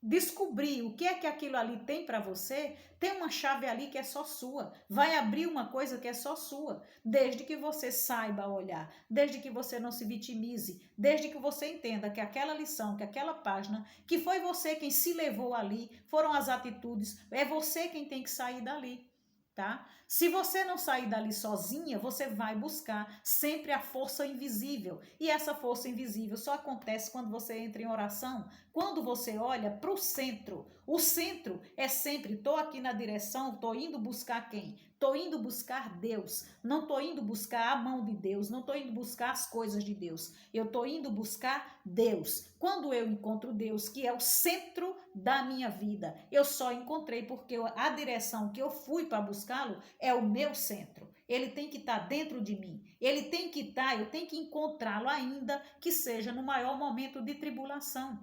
descobrir o que é que aquilo ali tem para você, tem uma chave ali que é só sua. Vai abrir uma coisa que é só sua. Desde que você saiba olhar, desde que você não se vitimize, desde que você entenda que aquela lição, que aquela página, que foi você quem se levou ali, foram as atitudes, é você quem tem que sair dali. Tá? Se você não sair dali sozinha, você vai buscar sempre a força invisível. E essa força invisível só acontece quando você entra em oração, quando você olha para o centro. O centro é sempre, estou aqui na direção, estou indo buscar quem? Estou indo buscar Deus. Não estou indo buscar a mão de Deus, não estou indo buscar as coisas de Deus. Eu estou indo buscar Deus. Quando eu encontro Deus, que é o centro da minha vida, eu só encontrei porque a direção que eu fui para buscá-lo é o meu centro. Ele tem que estar dentro de mim. Ele tem que estar, eu tenho que encontrá-lo ainda que seja no maior momento de tribulação.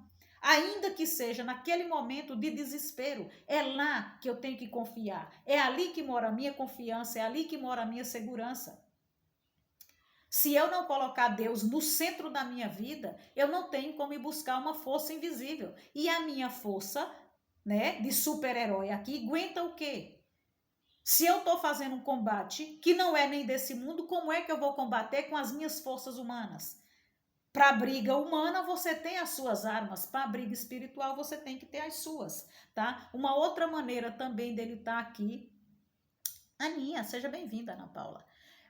Ainda que seja naquele momento de desespero, é lá que eu tenho que confiar. É ali que mora a minha confiança, é ali que mora a minha segurança. Se eu não colocar Deus no centro da minha vida, eu não tenho como ir buscar uma força invisível. E a minha força, né, de super-herói aqui, aguenta o quê? Se eu estou fazendo um combate que não é nem desse mundo, como é que eu vou combater com as minhas forças humanas? Para a briga humana, você tem as suas armas. Para a briga espiritual, você tem que ter as suas, tá? Uma outra maneira também dele estar aqui... Aninha, seja bem-vinda, Ana Paula.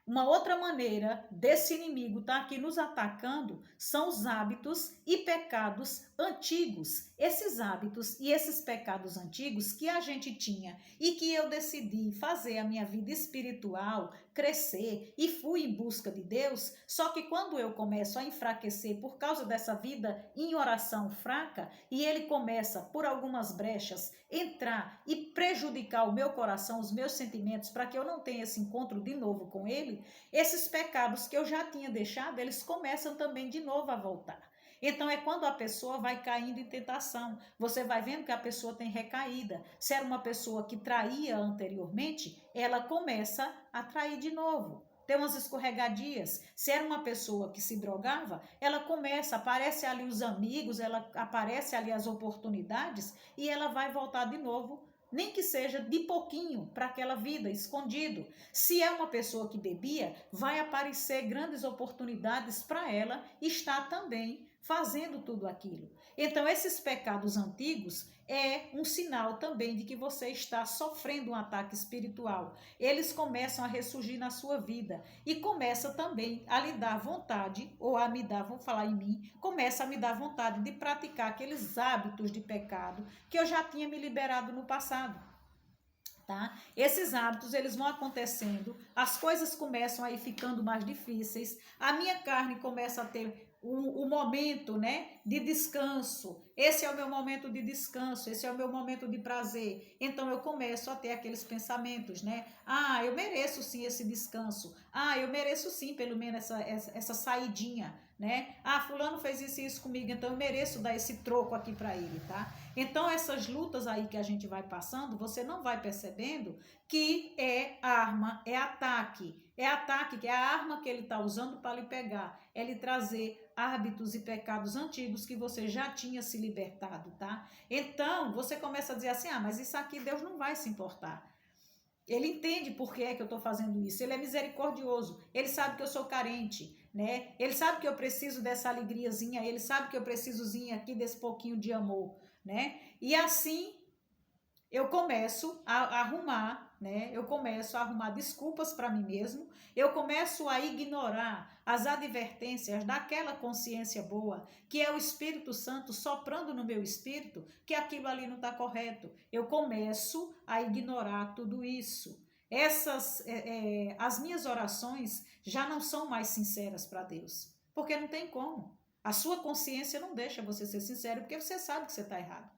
Uma outra maneira desse inimigo estar aqui nos atacando são os hábitos e pecados antigos. Esses hábitos e esses pecados antigos que a gente tinha e que eu decidi fazer a minha vida espiritual crescer e fui em busca de Deus, só que quando eu começo a enfraquecer por causa dessa vida em oração fraca e ele começa por algumas brechas entrar e prejudicar o meu coração, os meus sentimentos, para que eu não tenha esse encontro de novo com ele, esses pecados que eu já tinha deixado, eles começam também de novo a voltar. Então é quando a pessoa vai caindo em tentação. Você vai vendo que a pessoa tem recaída. Se era uma pessoa que traía anteriormente, ela começa a trair de novo. Tem umas escorregadias. Se era uma pessoa que se drogava, ela começa, aparece ali os amigos, ela aparece ali as oportunidades e ela vai voltar de novo, nem que seja de pouquinho, para aquela vida, escondido. Se é uma pessoa que bebia, vai aparecer grandes oportunidades para ela estar também fazendo tudo aquilo. Então, esses pecados antigos é um sinal também de que você está sofrendo um ataque espiritual. Eles começam a ressurgir na sua vida e começa também a lhe dar vontade, ou a me dar, vou falar em mim, começa a me dar vontade de praticar aqueles hábitos de pecado que eu já tinha me liberado no passado. Tá? Esses hábitos eles vão acontecendo, as coisas começam a ir ficando mais difíceis, a minha carne começa a ter o momento, né, de descanso. Esse é o meu momento de descanso, esse é o meu momento de prazer. Então eu começo a ter aqueles pensamentos, né? Ah, eu mereço sim esse descanso. Ah, eu mereço sim pelo menos essa saidinha, né? Ah, fulano fez isso e isso comigo, então eu mereço dar esse troco aqui para ele, tá? Então essas lutas aí que a gente vai passando, você não vai percebendo que é arma, é ataque que é a arma que ele está usando para lhe pegar, é lhe trazer hábitos e pecados antigos que você já tinha se libertado, tá? Então, você começa a dizer assim, ah, mas isso aqui Deus não vai se importar. Ele entende por que é que eu estou fazendo isso, ele é misericordioso, ele sabe que eu sou carente, né? Ele sabe que eu preciso dessa alegriazinha, ele sabe que eu precisozinha aqui desse pouquinho de amor, né? E assim eu começo a arrumar, né? Eu começo a arrumar desculpas para mim mesmo, eu começo a ignorar as advertências daquela consciência boa, que é o Espírito Santo soprando no meu espírito, que aquilo ali não está correto. Eu começo a ignorar tudo isso. As minhas orações já não são mais sinceras para Deus, porque não tem como. A sua consciência não deixa você ser sincero, porque você sabe que você está errado.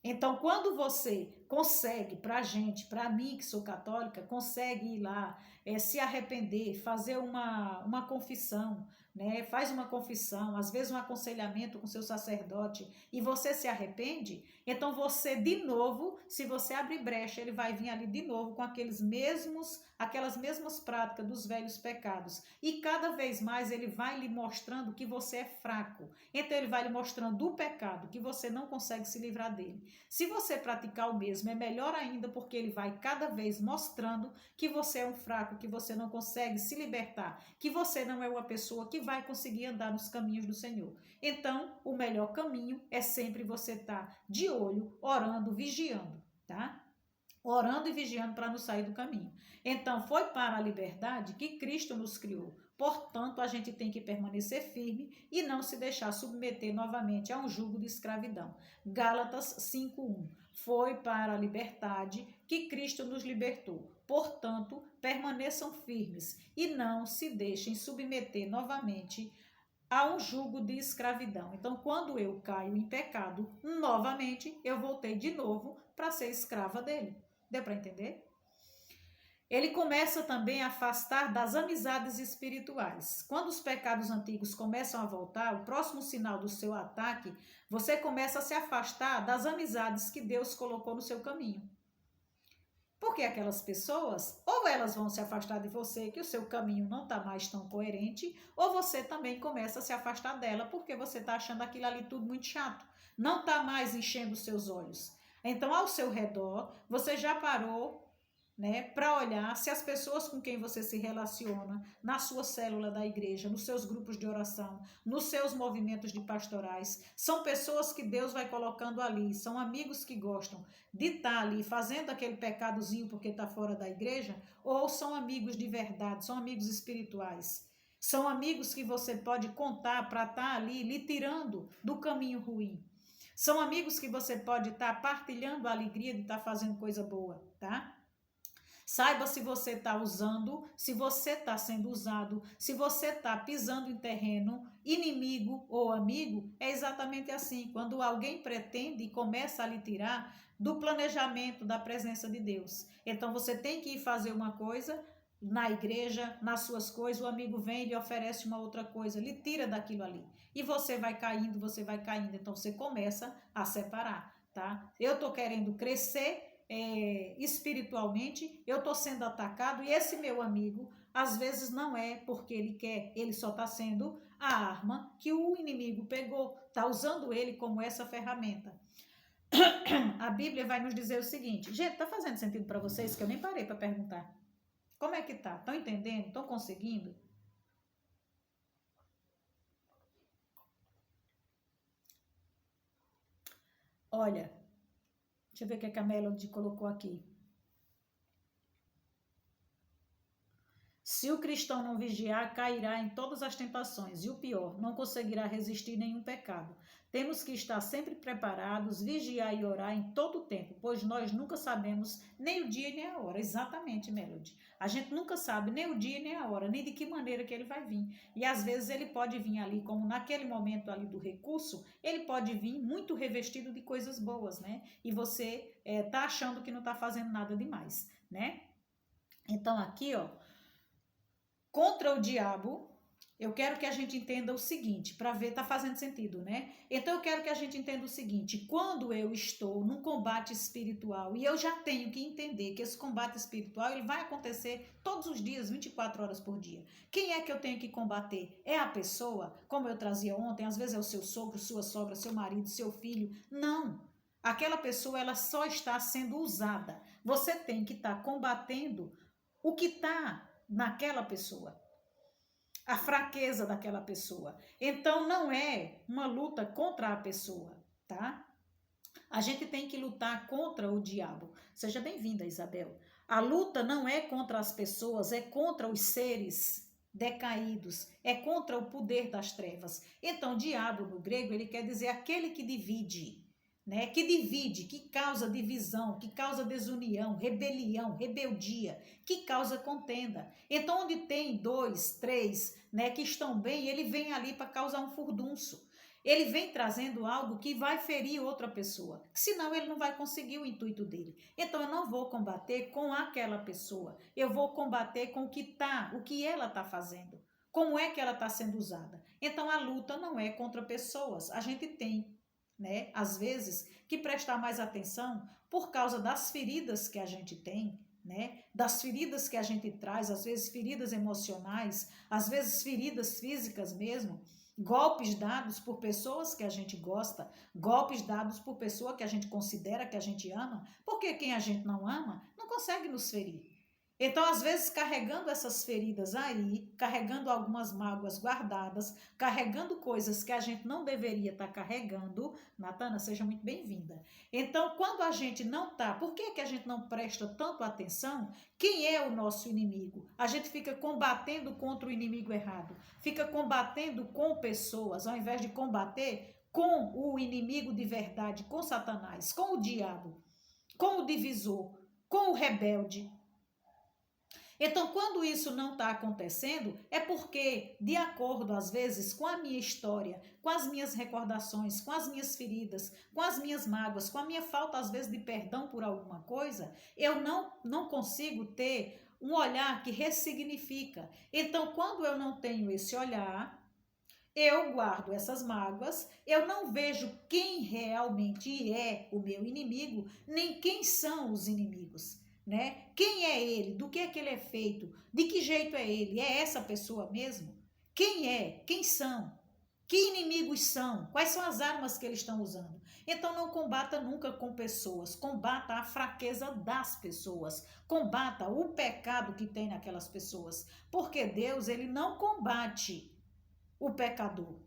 Então, quando você consegue, para mim que sou católica, consegue ir lá, se arrepender, fazer uma confissão, né? Faz uma confissão, às vezes um aconselhamento com seu sacerdote, e você se arrepende, então você de novo, se você abrir brecha, ele vai vir ali de novo com aquelas mesmas práticas dos velhos pecados. E cada vez mais ele vai lhe mostrando que você é fraco. Então ele vai lhe mostrando o pecado, que você não consegue se livrar dele. Se você praticar o mesmo, é melhor ainda, porque ele vai cada vez mostrando que você é um fraco, que você não consegue se libertar, que você não é uma pessoa que vai conseguir andar nos caminhos do Senhor. Então, o melhor caminho é sempre você estar de olho, orando, vigiando, tá? Orando e vigiando para não sair do caminho. Então, foi para a liberdade que Cristo nos criou. Portanto, a gente tem que permanecer firme e não se deixar submeter novamente a um jugo de escravidão. Gálatas 5:1. Foi para a liberdade que Cristo nos libertou. Portanto, permaneçam firmes e não se deixem submeter novamente a um jugo de escravidão. Então, quando eu caio em pecado, novamente, eu voltei de novo para ser escrava dele. Deu para entender? Ele começa também a afastar das amizades espirituais. Quando os pecados antigos começam a voltar, o próximo sinal do seu ataque, você começa a se afastar das amizades que Deus colocou no seu caminho. Porque aquelas pessoas, ou elas vão se afastar de você, que o seu caminho não está mais tão coerente, ou você também começa a se afastar dela, porque você está achando aquilo ali tudo muito chato. Não está mais enchendo os seus olhos. Então, ao seu redor, você já parou, né, para olhar se as pessoas com quem você se relaciona, na sua célula da igreja, nos seus grupos de oração, nos seus movimentos de pastorais, são pessoas que Deus vai colocando ali, são amigos que gostam de estar ali fazendo aquele pecadozinho porque está fora da igreja, ou são amigos de verdade, são amigos espirituais. São amigos que você pode contar para estar ali lhe tirando do caminho ruim. São amigos que você pode estar partilhando a alegria de estar fazendo coisa boa, tá? Saiba se você está usando, se você está sendo usado, se você está pisando em terreno inimigo ou amigo. É exatamente assim. Quando alguém pretende e começa a lhe tirar do planejamento da presença de Deus. Então você tem que ir fazer uma coisa na igreja, nas suas coisas, o amigo vem e lhe oferece uma outra coisa, lhe tira daquilo ali. E você vai caindo, você vai caindo. Então você começa a separar, tá? Eu estou querendo crescer espiritualmente, eu estou sendo atacado e esse meu amigo, às vezes não é porque ele quer, ele só está sendo a arma que o inimigo pegou, está usando ele como essa ferramenta. A Bíblia vai nos dizer o seguinte, gente, está fazendo sentido para vocês que eu nem parei para perguntar? Como é que tá? Estão entendendo? Estão conseguindo? Olha, deixa eu ver o que a Melody colocou aqui. Se o cristão não vigiar, cairá em todas as tentações, e o pior, não conseguirá resistir nenhum pecado. Temos que estar sempre preparados, vigiar e orar em todo o tempo, pois nós nunca sabemos nem o dia nem a hora. Exatamente, Melody. A gente nunca sabe nem o dia nem a hora, nem de que maneira que ele vai vir. E às vezes ele pode vir ali, como naquele momento ali do recurso, ele pode vir muito revestido de coisas boas, né? E você tá achando que não tá fazendo nada demais, né? Então aqui, ó, contra o diabo, eu quero que a gente entenda o seguinte, para ver, tá fazendo sentido, né? Então eu quero que a gente entenda o seguinte, quando eu estou num combate espiritual, e eu já tenho que entender que esse combate espiritual, ele vai acontecer todos os dias, 24 horas por dia. Quem é que eu tenho que combater? É a pessoa, como eu trazia ontem, às vezes é o seu sogro, sua sogra, seu marido, seu filho. Não. Aquela pessoa, ela só está sendo usada. Você tem que estar combatendo o que está naquela pessoa, a fraqueza daquela pessoa. Então não é uma luta contra a pessoa, tá? A gente tem que lutar contra o diabo. Seja bem-vinda, Isabel. A luta não é contra as pessoas, é contra os seres decaídos, é contra o poder das trevas. Então, diabo no grego, ele quer dizer aquele que divide, né? Que divide, que causa divisão, que causa desunião, rebelião, rebeldia, que causa contenda. Então, onde tem dois, três, né, que estão bem, ele vem ali para causar um furdunço. Ele vem trazendo algo que vai ferir outra pessoa, senão ele não vai conseguir o intuito dele. Então eu não vou combater com aquela pessoa, eu vou combater com o que ela está fazendo, como é que ela está sendo usada. Então a luta não é contra pessoas, a gente tem, né, às vezes, que prestar mais atenção por causa das feridas que a gente tem, né, das feridas que a gente traz, às vezes feridas emocionais, às vezes feridas físicas mesmo, golpes dados por pessoas que a gente gosta, golpes dados por pessoa que a gente considera, que a gente ama, porque quem a gente não ama não consegue nos ferir. Então, às vezes, carregando essas feridas aí, carregando algumas mágoas guardadas, carregando coisas que a gente não deveria estar carregando, Natana, seja muito bem-vinda. Então, quando a gente não está, por que a gente não presta tanto atenção? Quem é o nosso inimigo? A gente fica combatendo contra o inimigo errado, fica combatendo com pessoas, ao invés de combater com o inimigo de verdade, com Satanás, com o diabo, com o divisor, com o rebelde. Então, quando isso não está acontecendo, é porque, de acordo, às vezes, com a minha história, com as minhas recordações, com as minhas feridas, com as minhas mágoas, com a minha falta, às vezes, de perdão por alguma coisa, eu não consigo ter um olhar que ressignifica. Então, quando eu não tenho esse olhar, eu guardo essas mágoas, eu não vejo quem realmente é o meu inimigo, nem quem são os inimigos, né? Quem é ele? Do que é que ele é feito? De que jeito é ele? É essa pessoa mesmo? Quem é? Quem são? Que inimigos são? Quais são as armas que eles estão usando? Então não combata nunca com pessoas, combata a fraqueza das pessoas, combata o pecado que tem naquelas pessoas, porque Deus, ele não combate o pecador.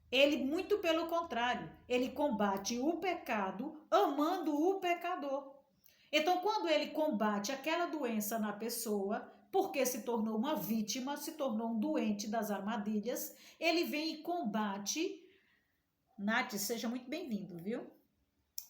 Ele, muito pelo contrário, ele combate o pecado amando o pecador. Então, quando ele combate aquela doença na pessoa, porque se tornou uma vítima, se tornou um doente das armadilhas, ele vem e combate. Nath, seja muito bem-vindo, viu?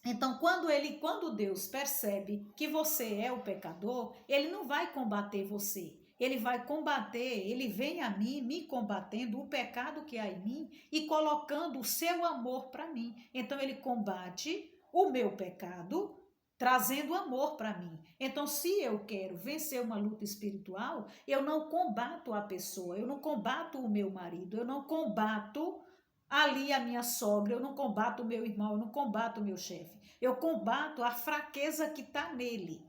Então, quando Deus percebe que você é o pecador, ele não vai combater você. Ele vai combater, ele vem a mim, me combatendo o pecado que há em mim e colocando o seu amor para mim. Então, ele combate o meu pecado, trazendo amor para mim. Então, se eu quero vencer uma luta espiritual, eu não combato a pessoa, eu não combato o meu marido, eu não combato ali a minha sogra, eu não combato o meu irmão, eu não combato o meu chefe. Eu combato a fraqueza que está nele.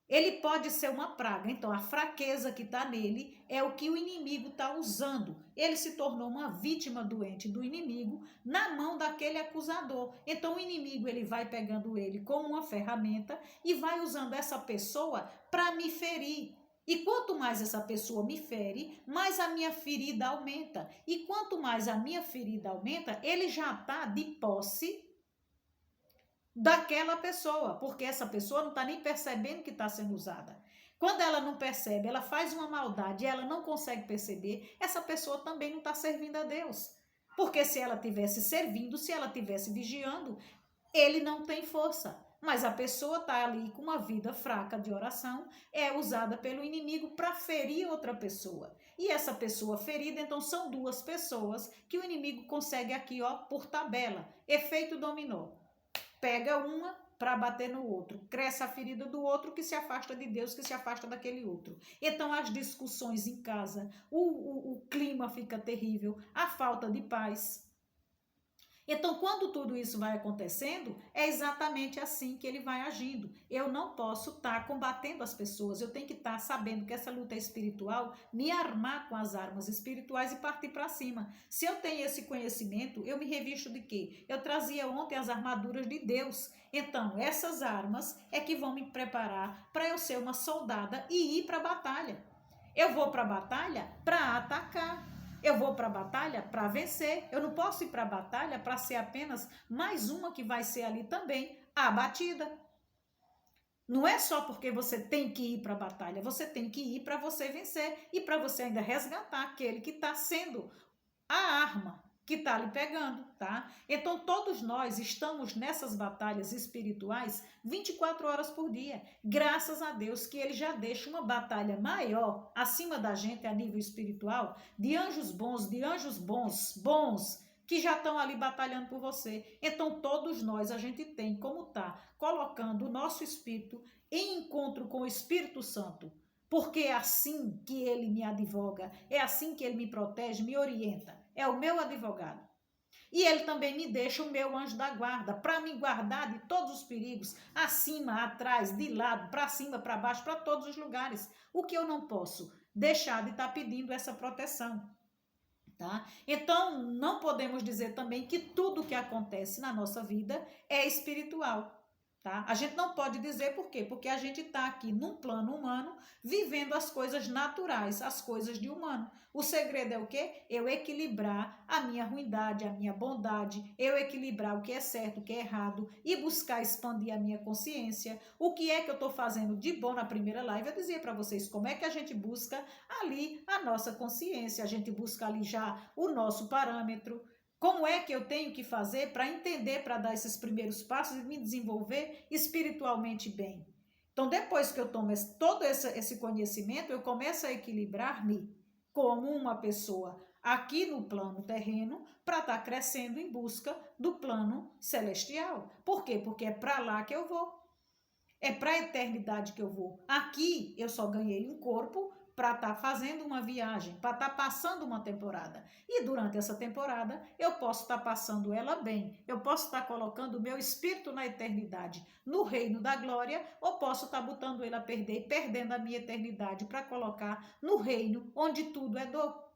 Ele pode ser uma praga, então a fraqueza que está nele é o que o inimigo está usando. Ele se tornou uma vítima doente do inimigo na mão daquele acusador. Então o inimigo, ele vai pegando ele como uma ferramenta e vai usando essa pessoa para me ferir. E quanto mais essa pessoa me fere, mais a minha ferida aumenta. E quanto mais a minha ferida aumenta, ele já está de posse daquela pessoa, porque essa pessoa não está nem percebendo que está sendo usada. Quando ela não percebe, ela faz uma maldade e ela não consegue perceber, essa pessoa também não está servindo a Deus. Porque se ela tivesse servindo, se ela tivesse vigiando, ele não tem força. Mas a pessoa está ali com uma vida fraca de oração, é usada pelo inimigo para ferir outra pessoa. E essa pessoa ferida, então são duas pessoas que o inimigo consegue aqui, ó, por tabela. Efeito dominó. Pega uma para bater no outro, cresce a ferida do outro que se afasta de Deus, que se afasta daquele outro. Então as discussões em casa, o clima fica terrível, a falta de paz. Então, quando tudo isso vai acontecendo, é exatamente assim que ele vai agindo. Eu não posso estar combatendo as pessoas, eu tenho que estar sabendo que essa luta é espiritual, me armar com as armas espirituais e partir para cima. Se eu tenho esse conhecimento, eu me revisto de quê? Eu trazia ontem as armaduras de Deus. Então, essas armas é que vão me preparar para eu ser uma soldada e ir para a batalha. Eu vou para a batalha para atacar. Eu vou para a batalha para vencer. Eu não posso ir para a batalha para ser apenas mais uma que vai ser ali também abatida. Não é só porque você tem que ir para a batalha, você tem que ir para você vencer e para você ainda resgatar aquele que está sendo a arma que está lhe pegando, tá? Então todos nós estamos nessas batalhas espirituais 24 horas por dia. Graças a Deus que ele já deixa uma batalha maior acima da gente a nível espiritual, de anjos bons, que já estão ali batalhando por você. Então todos nós, a gente tem como tá colocando o nosso espírito em encontro com o Espírito Santo, porque é assim que ele me advoga, é assim que ele me protege, me orienta. É o meu advogado. E ele também me deixa o meu anjo da guarda para me guardar de todos os perigos, acima, atrás, de lado, para cima, para baixo, para todos os lugares. O que eu não posso deixar de estar pedindo essa proteção. Tá? Então, não podemos dizer também que tudo que acontece na nossa vida é espiritual. Tá? A gente não pode dizer por quê? Porque a gente está aqui num plano humano, vivendo as coisas naturais, as coisas de humano. O segredo é o quê? Eu equilibrar a minha ruindade, a minha bondade, eu equilibrar o que é certo, o que é errado e buscar expandir a minha consciência. O que é que eu estou fazendo de bom na primeira live? Eu dizia para vocês como é que a gente busca ali a nossa consciência, a gente busca ali já o nosso parâmetro. Como é que eu tenho que fazer para entender, para dar esses primeiros passos e me desenvolver espiritualmente bem? Então, depois que eu tomo todo esse conhecimento, eu começo a equilibrar-me como uma pessoa aqui no plano terreno para estar crescendo em busca do plano celestial. Por quê? Porque é para lá que eu vou. É para a eternidade que eu vou. Aqui eu só ganhei um corpo para estar fazendo uma viagem, para estar passando uma temporada. E durante essa temporada eu posso estar passando ela bem, eu posso estar colocando o meu espírito na eternidade, no reino da glória, ou posso estar botando ele a perder e perdendo a minha eternidade para colocar no reino onde tudo é dor.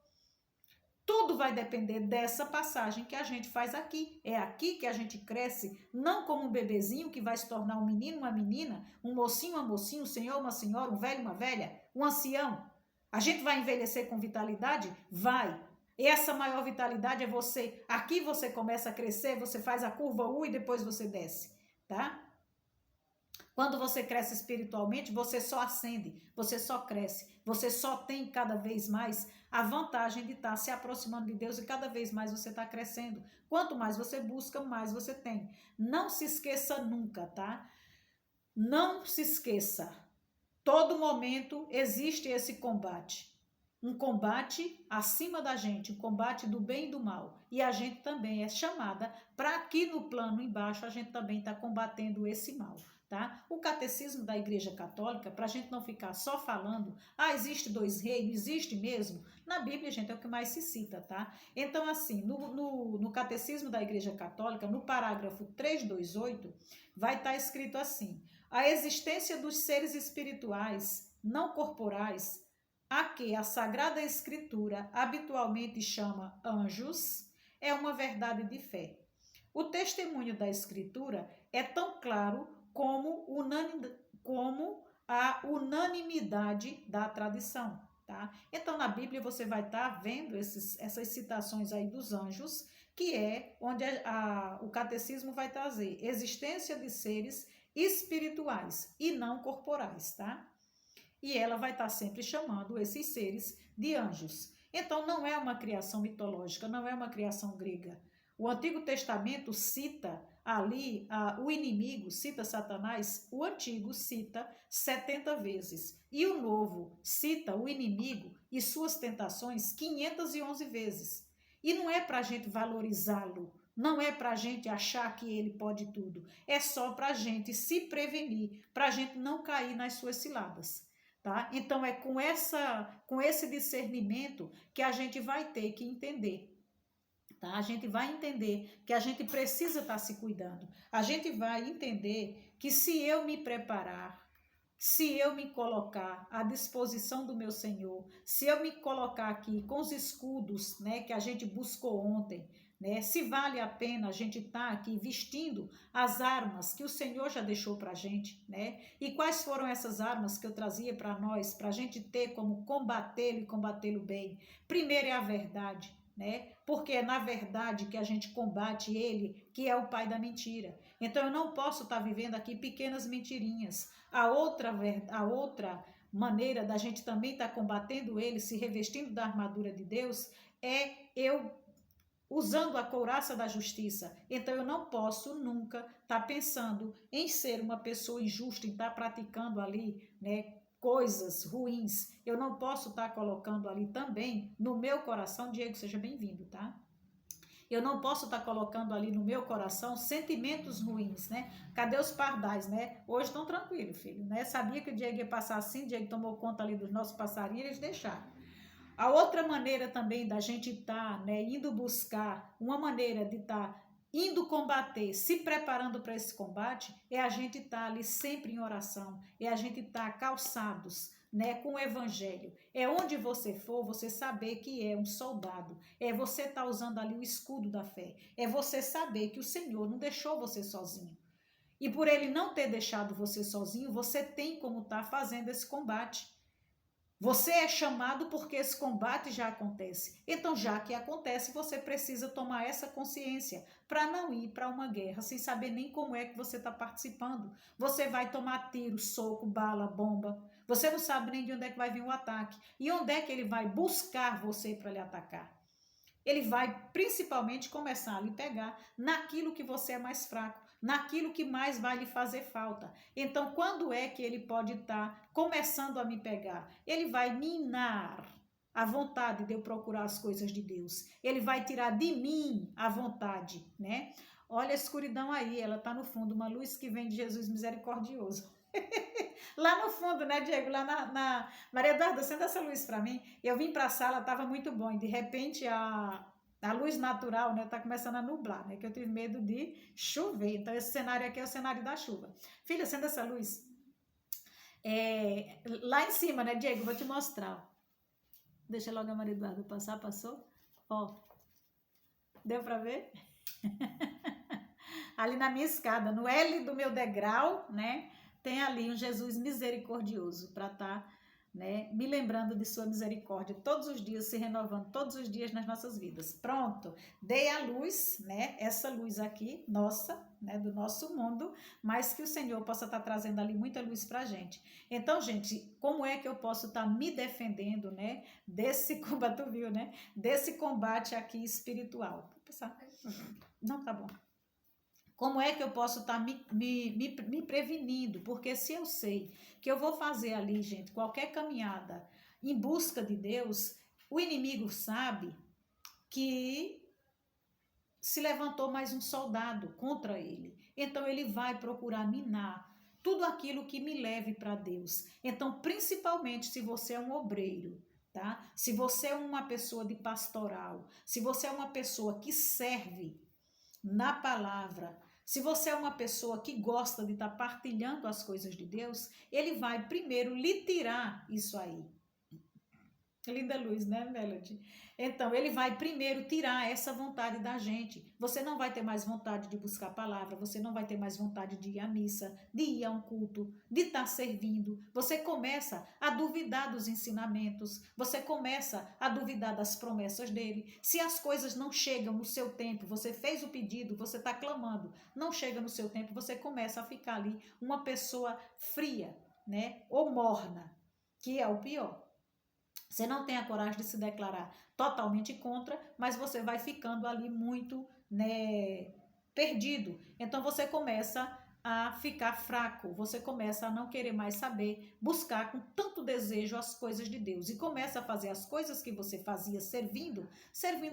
Tudo vai depender dessa passagem que a gente faz aqui. É aqui que a gente cresce, não como um bebezinho que vai se tornar um menino, uma menina, um mocinho, uma mocinha, um senhor, uma senhora, um velho, uma velha, um ancião. A gente vai envelhecer com vitalidade? Vai. Essa maior vitalidade é você. Aqui você começa a crescer, você faz a curva U e depois você desce, tá? Quando você cresce espiritualmente, você só ascende, você só cresce, você só tem cada vez mais a vantagem de estar se aproximando de Deus e cada vez mais você está crescendo. Quanto mais você busca, mais você tem. Não se esqueça nunca, tá? Não se esqueça. Todo momento existe esse combate. Um combate acima da gente, um combate do bem e do mal. E a gente também é chamada para aqui no plano embaixo, a gente também está combatendo esse mal. Tá? O catecismo da Igreja Católica, para a gente não ficar só falando, existe dois reinos, existe mesmo, na Bíblia, gente, é o que mais se cita, tá? Então, assim, no catecismo da Igreja Católica, no parágrafo 328, vai estar escrito assim: a existência dos seres espirituais, não corporais, a que a Sagrada Escritura habitualmente chama anjos, é uma verdade de fé. O testemunho da Escritura é tão claro como a unanimidade da tradição. Tá? Então, na Bíblia, você vai estar vendo essas citações aí dos anjos, que é onde o catecismo vai trazer existência de seres espirituais e não corporais, tá? E ela vai estar sempre chamando esses seres de anjos. Então, não é uma criação mitológica, não é uma criação grega. O Antigo Testamento cita ali o inimigo, cita Satanás, o Antigo cita 70 vezes. E o Novo cita o inimigo e suas tentações 511 vezes. E não é para a gente valorizá-lo, não é para a gente achar que ele pode tudo. É só para a gente se prevenir, para a gente não cair nas suas ciladas. Tá? Então é com esse discernimento que a gente vai ter que entender. Tá? A gente vai entender que a gente precisa estar se cuidando. A gente vai entender que se eu me preparar, se eu me colocar à disposição do meu Senhor, se eu me colocar aqui com os escudos, né, que a gente buscou ontem, né? Se vale a pena a gente estar aqui vestindo as armas que o Senhor já deixou para a gente, né? E quais foram essas armas que eu trazia para nós, para a gente ter como combatê-lo e combatê-lo bem? Primeiro é a verdade, né? Porque é na verdade que a gente combate ele, que é o pai da mentira. Então eu não posso estar vivendo aqui pequenas mentirinhas. A outra maneira da gente também estar combatendo ele, se revestindo da armadura de Deus, é eu usando a couraça da justiça. Então eu não posso nunca estar pensando em ser uma pessoa injusta, em estar praticando ali, né, coisas ruins. Eu não posso estar colocando ali também no meu coração, Diego, seja bem-vindo, tá? Eu não posso estar colocando ali no meu coração sentimentos ruins, né? Cadê os pardais, né? Hoje estão tranquilos, filho, né? Sabia que o Diego ia passar assim, o Diego tomou conta ali dos nossos passarinhos, eles deixaram. A outra maneira também da gente estar, né, indo buscar, uma maneira de estar indo combater, se preparando para esse combate, é a gente estar ali sempre em oração, é a gente estar calçados, né, com o evangelho. É onde você for, você saber que é um soldado, é você estar usando ali o escudo da fé, é você saber que o Senhor não deixou você sozinho. E por ele não ter deixado você sozinho, você tem como estar fazendo esse combate. Você é chamado porque esse combate já acontece. Então, já que acontece, você precisa tomar essa consciência para não ir para uma guerra sem saber nem como é que você está participando. Você vai tomar tiro, soco, bala, bomba. Você não sabe nem de onde é que vai vir o ataque. E onde é que ele vai buscar você para lhe atacar. Ele vai principalmente começar a lhe pegar naquilo que você é mais fraco, naquilo que mais vai lhe fazer falta. Então, quando é que ele pode estar começando a me pegar? Ele vai minar a vontade de eu procurar as coisas de Deus. Ele vai tirar de mim a vontade, né? Olha a escuridão aí, ela está no fundo, uma luz que vem de Jesus misericordioso. Lá no fundo, né, Diego? Lá na Maria Eduarda, acenda essa luz para mim. Eu vim para a sala, estava muito bom, e de repente a luz natural, né, tá começando a nublar, né, que eu tive medo de chover. Então, esse cenário aqui é o cenário da chuva. Filha, acenda essa luz. Lá em cima, né, Diego? Vou te mostrar. Deixa logo a Maria Eduarda passar, passou? Ó, deu para ver? Ali na minha escada, no L do meu degrau, né, tem ali um Jesus misericordioso para estar, né, me lembrando de sua misericórdia todos os dias, se renovando todos os dias nas nossas vidas. Pronto, dei a luz, né, essa luz aqui, nossa, né, do nosso mundo, mas que o Senhor possa estar trazendo ali muita luz para a gente. Então, gente, como é que eu posso estar me defendendo, né, desse combate, tu viu, né, desse combate aqui espiritual? Vou passar. Não, tá bom. Como é que eu posso estar me prevenindo? Porque se eu sei que eu vou fazer ali, gente, qualquer caminhada em busca de Deus, o inimigo sabe que se levantou mais um soldado contra ele. Então ele vai procurar minar tudo aquilo que me leve para Deus. Então, principalmente se você é um obreiro, tá? Se você é uma pessoa de pastoral, se você é uma pessoa que serve na palavra, se você é uma pessoa que gosta de estar partilhando as coisas de Deus, ele vai primeiro lhe tirar isso aí. Linda luz, né, Melody? Então, ele vai primeiro tirar essa vontade da gente. Você não vai ter mais vontade de buscar a palavra, você não vai ter mais vontade de ir à missa, de ir a um culto, de estar servindo. Você começa a duvidar dos ensinamentos, você começa a duvidar das promessas dele. Se as coisas não chegam no seu tempo, você fez o pedido, você está clamando, não chega no seu tempo, você começa a ficar ali uma pessoa fria, né? Ou morna, que é o pior. Você não tem a coragem de se declarar totalmente contra, mas você vai ficando ali muito, né, perdido. Então você começa a ficar fraco, você começa a não querer mais saber, buscar com tanto desejo as coisas de Deus e começa a fazer as coisas que você fazia servindo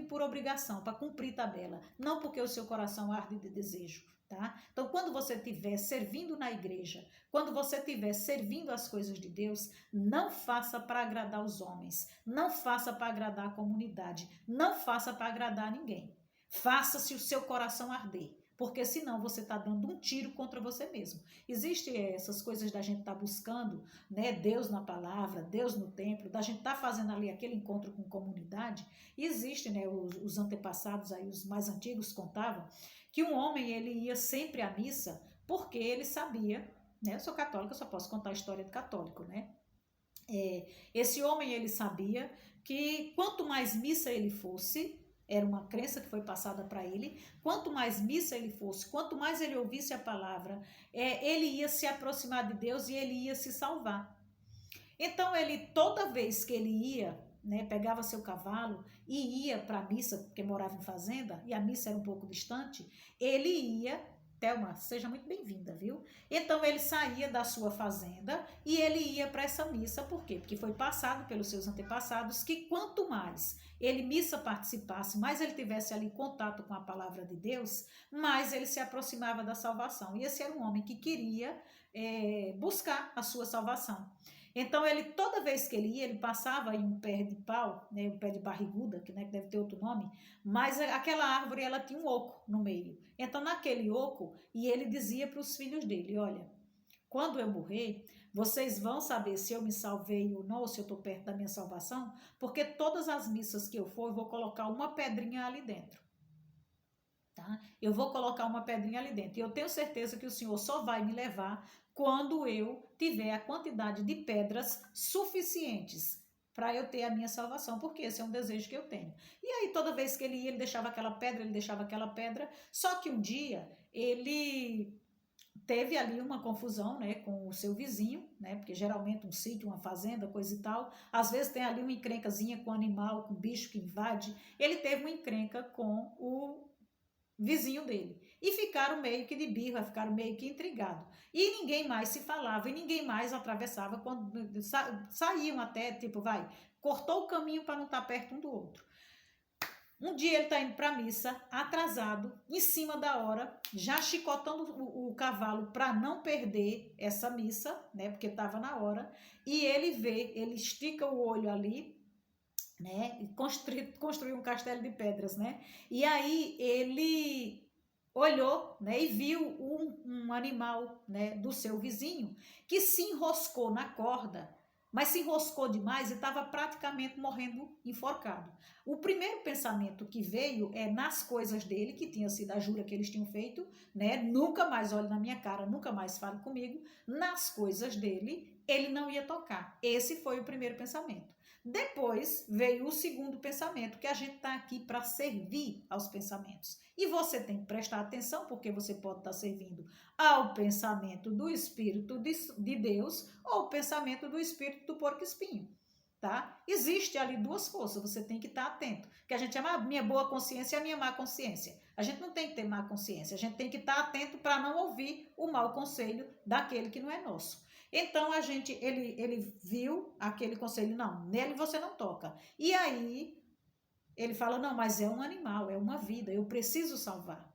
por obrigação, para cumprir tabela, não porque o seu coração arde de desejo. Tá? Então, quando você estiver servindo na igreja, quando você estiver servindo as coisas de Deus, não faça para agradar os homens, não faça para agradar a comunidade, não faça para agradar ninguém. Faça se o seu coração arder, porque senão você está dando um tiro contra você mesmo. Existem essas coisas da gente estar buscando, né, Deus na palavra, Deus no templo, da gente estar fazendo ali aquele encontro com comunidade. Existe, né, os antepassados aí, os mais antigos contavam que um homem ele ia sempre à missa porque ele sabia, né, eu sou católica, eu só posso contar a história de católico, né? Esse homem ele sabia que quanto mais missa ele fosse, era uma crença que foi passada para ele, quanto mais missa ele fosse, quanto mais ele ouvisse a palavra, ele ia se aproximar de Deus e ele ia se salvar. Então ele, toda vez que ele ia, né, pegava seu cavalo e ia para a missa, porque morava em fazenda, e a missa era um pouco distante, ele ia. Thelma, seja muito bem-vinda, viu? Então ele saía da sua fazenda e ele ia para essa missa, por quê? Porque foi passado pelos seus antepassados que quanto mais ele missa participasse, mais ele tivesse ali contato com a palavra de Deus, mais ele se aproximava da salvação. E esse era um homem que queria buscar a sua salvação. Então, ele, toda vez que ele ia, ele passava em um pé de pau, né, um pé de barriguda, que, né, que deve ter outro nome, mas aquela árvore, ela tinha um oco no meio. Então, naquele oco, e ele dizia para os filhos dele, olha, quando eu morrer, vocês vão saber se eu me salvei ou não, ou se eu estou perto da minha salvação, porque todas as missas que eu for, eu vou colocar uma pedrinha ali dentro. Tá? Eu vou colocar uma pedrinha ali dentro. E eu tenho certeza que o Senhor só vai me levar quando eu tiver a quantidade de pedras suficientes para eu ter a minha salvação, porque esse é um desejo que eu tenho. E aí, toda vez que ele ia, ele deixava aquela pedra, ele deixava aquela pedra, só que um dia ele teve ali uma confusão, né, com o seu vizinho, né, porque geralmente um sítio, uma fazenda, coisa e tal, às vezes tem ali uma encrencazinha com animal, com bicho que invade. Ele teve uma encrenca com o vizinho dele. E ficaram meio que de birra, ficaram meio que intrigados. E ninguém mais se falava, e ninguém mais atravessava, quando saíam até, tipo, cortou o caminho para não estar perto um do outro. Um dia ele está indo para a missa, atrasado, em cima da hora, já chicotando o cavalo para não perder essa missa, né, porque estava na hora, e ele estica o olho ali, né, e construiu um castelo de pedras, né, e aí ele olhou, né, e viu um animal, né, do seu vizinho que se enroscou na corda, mas se enroscou demais e estava praticamente morrendo enforcado. O primeiro pensamento que veio é nas coisas dele, que tinha sido a jura que eles tinham feito, né, nunca mais olhe na minha cara, nunca mais fale comigo, nas coisas dele, ele não ia tocar. Esse foi o primeiro pensamento. Depois veio o segundo pensamento, que a gente está aqui para servir aos pensamentos. E você tem que prestar atenção, porque você pode estar servindo ao pensamento do Espírito de Deus ou ao pensamento do Espírito do porco-espinho. Tá? Existe ali duas forças, você tem que estar atento. Que a gente chama a minha boa consciência e a minha má consciência. A gente não tem que ter má consciência, a gente tem que estar atento para não ouvir o mau conselho daquele que não é nosso. Então ele viu aquele conselho, não, nele você não toca. E aí ele fala, não, mas é um animal, é uma vida, eu preciso salvar.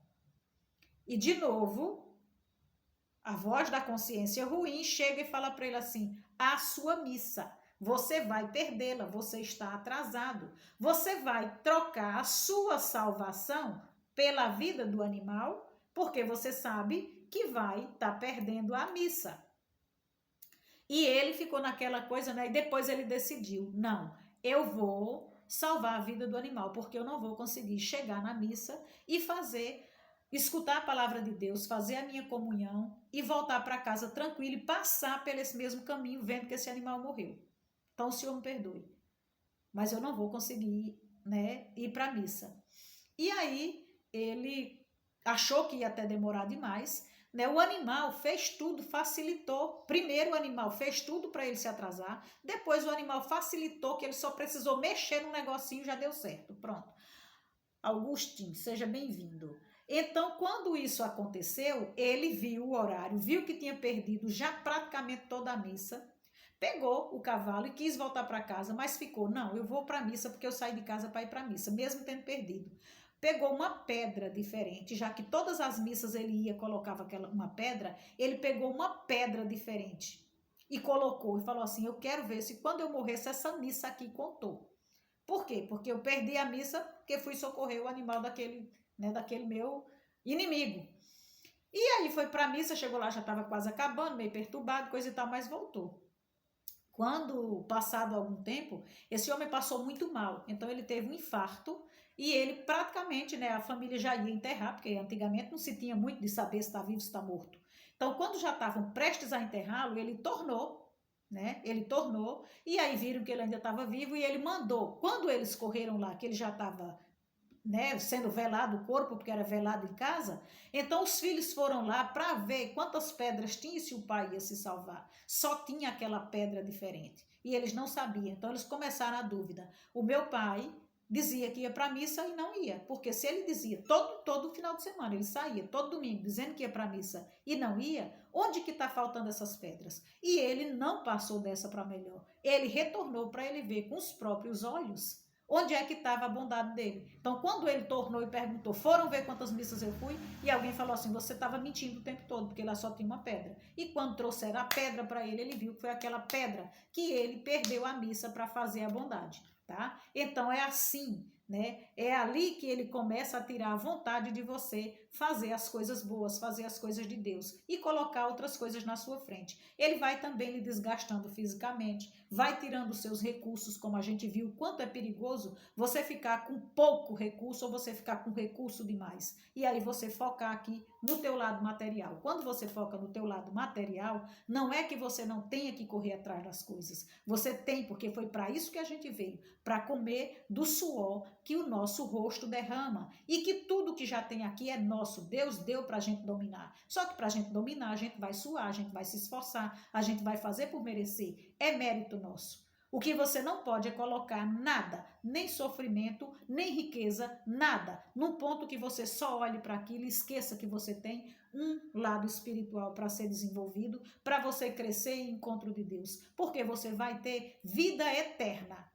E de novo, a voz da consciência ruim chega e fala para ele assim, a sua missa, você vai perdê-la, você está atrasado. Você vai trocar a sua salvação pela vida do animal, porque você sabe que vai estar perdendo a missa. E ele ficou naquela coisa, né? E depois ele decidiu, não, eu vou salvar a vida do animal, porque eu não vou conseguir chegar na missa e escutar a palavra de Deus, fazer a minha comunhão e voltar para casa tranquilo e passar por esse mesmo caminho, vendo que esse animal morreu. Então o Senhor me perdoe, mas eu não vou conseguir, né, ir para a missa. E aí ele achou que ia até demorar demais, né? O animal fez tudo, facilitou. Primeiro o animal fez tudo para ele se atrasar, depois o animal facilitou, que ele só precisou mexer no negocinho e já deu certo. Pronto. Augustinho, seja bem-vindo. Então, quando isso aconteceu, ele viu o horário, viu que tinha perdido já praticamente toda a missa, pegou o cavalo e quis voltar para casa, mas ficou, não, eu vou para a missa porque eu saí de casa para ir para a missa, mesmo tendo perdido. Pegou uma pedra diferente, já que todas as missas ele ia, colocava uma pedra, ele pegou uma pedra diferente e colocou e falou assim, eu quero ver se quando eu morresse essa missa aqui contou. Por quê? Porque eu perdi a missa porque fui socorrer o animal daquele, né, daquele meu inimigo. E aí foi para a missa, chegou lá, já estava quase acabando, meio perturbado, coisa e tal, mas voltou. Quando, passado algum tempo, esse homem passou muito mal, então ele teve um infarto e ele praticamente, né, a família já ia enterrar, porque antigamente não se tinha muito de saber se está vivo, se está morto. Então, quando já estavam prestes a enterrá-lo, ele tornou, né, e aí viram que ele ainda estava vivo e ele mandou, quando eles correram lá, que ele já estava, né, sendo velado o corpo, porque era velado em casa, então os filhos foram lá para ver quantas pedras tinha e se o pai ia se salvar. Só tinha aquela pedra diferente. E eles não sabiam, então eles começaram a dúvida. O meu pai dizia que ia para a missa e não ia, porque se ele dizia todo final de semana, ele saía todo domingo dizendo que ia para a missa e não ia, onde que está faltando essas pedras? E ele não passou dessa para melhor. Ele retornou para ele ver com os próprios olhos onde é que estava a bondade dele. Então, quando ele tornou e perguntou, foram ver quantas missas eu fui? E alguém falou assim, você estava mentindo o tempo todo, porque lá só tinha uma pedra. E quando trouxeram a pedra para ele, ele viu que foi aquela pedra que ele perdeu a missa para fazer a bondade, tá? Então, é assim, né? É ali que ele começa a tirar a vontade de você fazer as coisas boas, fazer as coisas de Deus e colocar outras coisas na sua frente. Ele vai também lhe desgastando fisicamente, vai tirando os seus recursos, como a gente viu, quanto é perigoso você ficar com pouco recurso ou você ficar com recurso demais. E aí você focar aqui no teu lado material. Quando você foca no teu lado material, não é que você não tenha que correr atrás das coisas. Você tem, porque foi para isso que a gente veio, para comer do suor que o nosso rosto derrama e que tudo que já tem aqui é nosso. Deus deu para a gente dominar. Só que para a gente dominar, a gente vai suar, a gente vai se esforçar, a gente vai fazer por merecer. É mérito nosso. O que você não pode é colocar nada, nem sofrimento, nem riqueza, nada, num ponto que você só olhe para aquilo e esqueça que você tem um lado espiritual para ser desenvolvido, para você crescer em encontro de Deus, porque você vai ter vida eterna.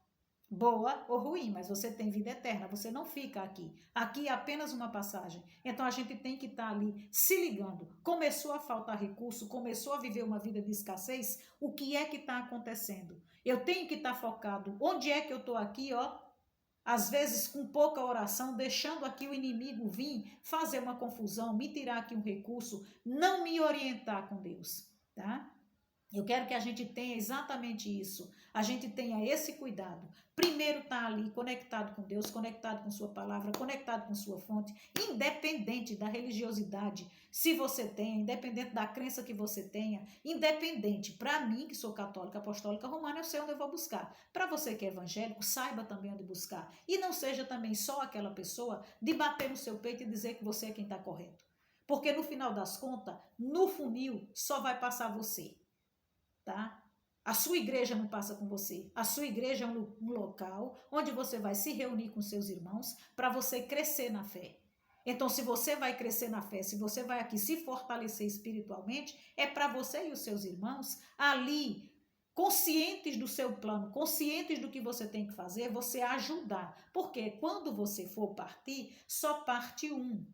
Boa ou ruim, mas você tem vida eterna, você não fica aqui. Aqui é apenas uma passagem. Então a gente tem que estar ali se ligando. Começou a faltar recurso, começou a viver uma vida de escassez, o que é que está acontecendo? Eu tenho que estar focado. Onde é que eu estou aqui, ó? Às vezes com pouca oração, deixando aqui o inimigo vir fazer uma confusão, me tirar aqui um recurso, não me orientar com Deus, tá? Eu quero que a gente tenha exatamente isso. A gente tenha esse cuidado. Primeiro estar ali conectado com Deus, conectado com sua palavra, conectado com sua fonte, independente da religiosidade, se você tenha, independente da crença que você tenha, independente. Para mim, que sou católica, apostólica, romana, eu sei onde eu vou buscar. Para você que é evangélico, saiba também onde buscar. E não seja também só aquela pessoa de bater no seu peito e dizer que você é quem está correto. Porque no final das contas, no funil, só vai passar você. Tá? A sua igreja não passa com você. A sua igreja é um local onde você vai se reunir com seus irmãos para você crescer na fé. Então, se você vai crescer na fé, se você vai aqui se fortalecer espiritualmente, é para você e os seus irmãos ali, conscientes do seu plano, conscientes do que você tem que fazer, você ajudar. Porque quando você for partir, só parte um.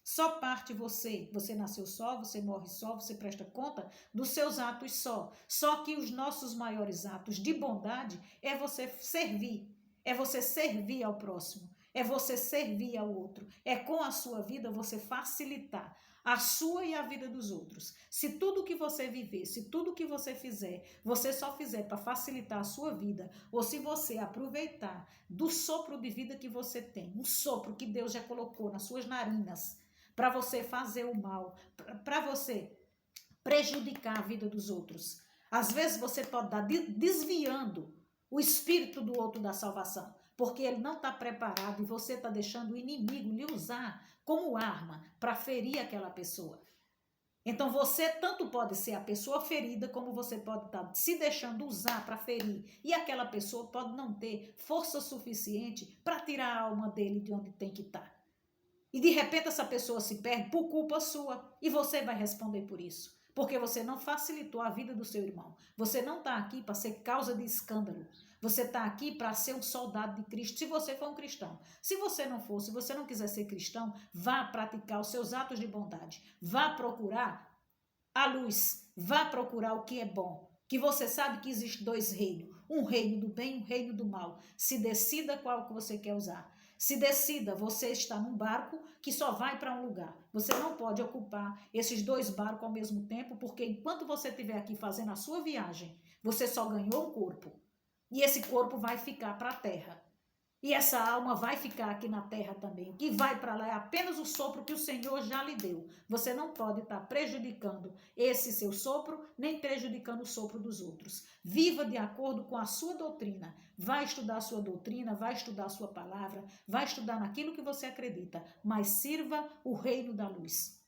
Só parte você. Você nasceu só, você morre só, você presta conta dos seus atos só. Só que os nossos maiores atos de bondade é você servir. É você servir ao próximo. É você servir ao outro. É com a sua vida você facilitar a sua e a vida dos outros. Se tudo que você viver, se tudo que você fizer, você só fizer para facilitar a sua vida, ou se você aproveitar do sopro de vida que você tem, um sopro que Deus já colocou nas suas narinas, para você fazer o mal, para você prejudicar a vida dos outros. Às vezes você pode estar desviando o espírito do outro da salvação, porque ele não está preparado e você está deixando o inimigo lhe usar como arma para ferir aquela pessoa. Então você tanto pode ser a pessoa ferida, como você pode estar se deixando usar para ferir. E aquela pessoa pode não ter força suficiente para tirar a alma dele de onde tem que estar. E de repente essa pessoa se perde por culpa sua. E você vai responder por isso. Porque você não facilitou a vida do seu irmão. Você não está aqui para ser causa de escândalo. Você está aqui para ser um soldado de Cristo, se você for um cristão. Se você não for, se você não quiser ser cristão, vá praticar os seus atos de bondade. Vá procurar a luz. Vá procurar o que é bom. Que você sabe que existe dois reinos. Um reino do bem e um reino do mal. Se decida qual que você quer usar. Se decida, você está num barco que só vai para um lugar. Você não pode ocupar esses 2 barcos ao mesmo tempo, porque enquanto você estiver aqui fazendo a sua viagem, você só ganhou um corpo. E esse corpo vai ficar para a terra. E essa alma vai ficar aqui na terra também. O que vai para lá é apenas o sopro que o Senhor já lhe deu. Você não pode estar prejudicando esse seu sopro, nem prejudicando o sopro dos outros. Viva de acordo com a sua doutrina. Vai estudar a sua doutrina, vai estudar a sua palavra, vai estudar naquilo que você acredita, mas sirva o reino da luz.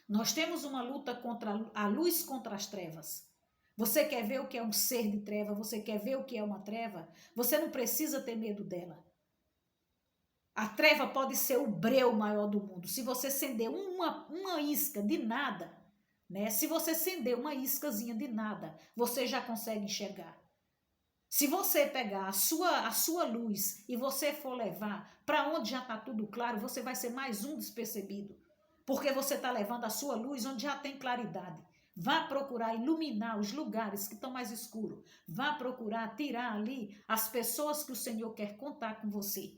Nós temos uma luta contra a luz contra as trevas. Você quer ver o que é um ser de treva? Você quer ver o que é uma treva? Você não precisa ter medo dela. A treva pode ser o breu maior do mundo. Se você acender uma isca de nada, né? Se você acender uma iscazinha de nada, você já consegue enxergar. Se você pegar a sua luz e você for levar para onde já está tudo claro, você vai ser mais um despercebido. Porque você está levando a sua luz onde já tem claridade. Vá procurar iluminar os lugares que estão mais escuros. Vá procurar tirar ali as pessoas que o Senhor quer contar com você.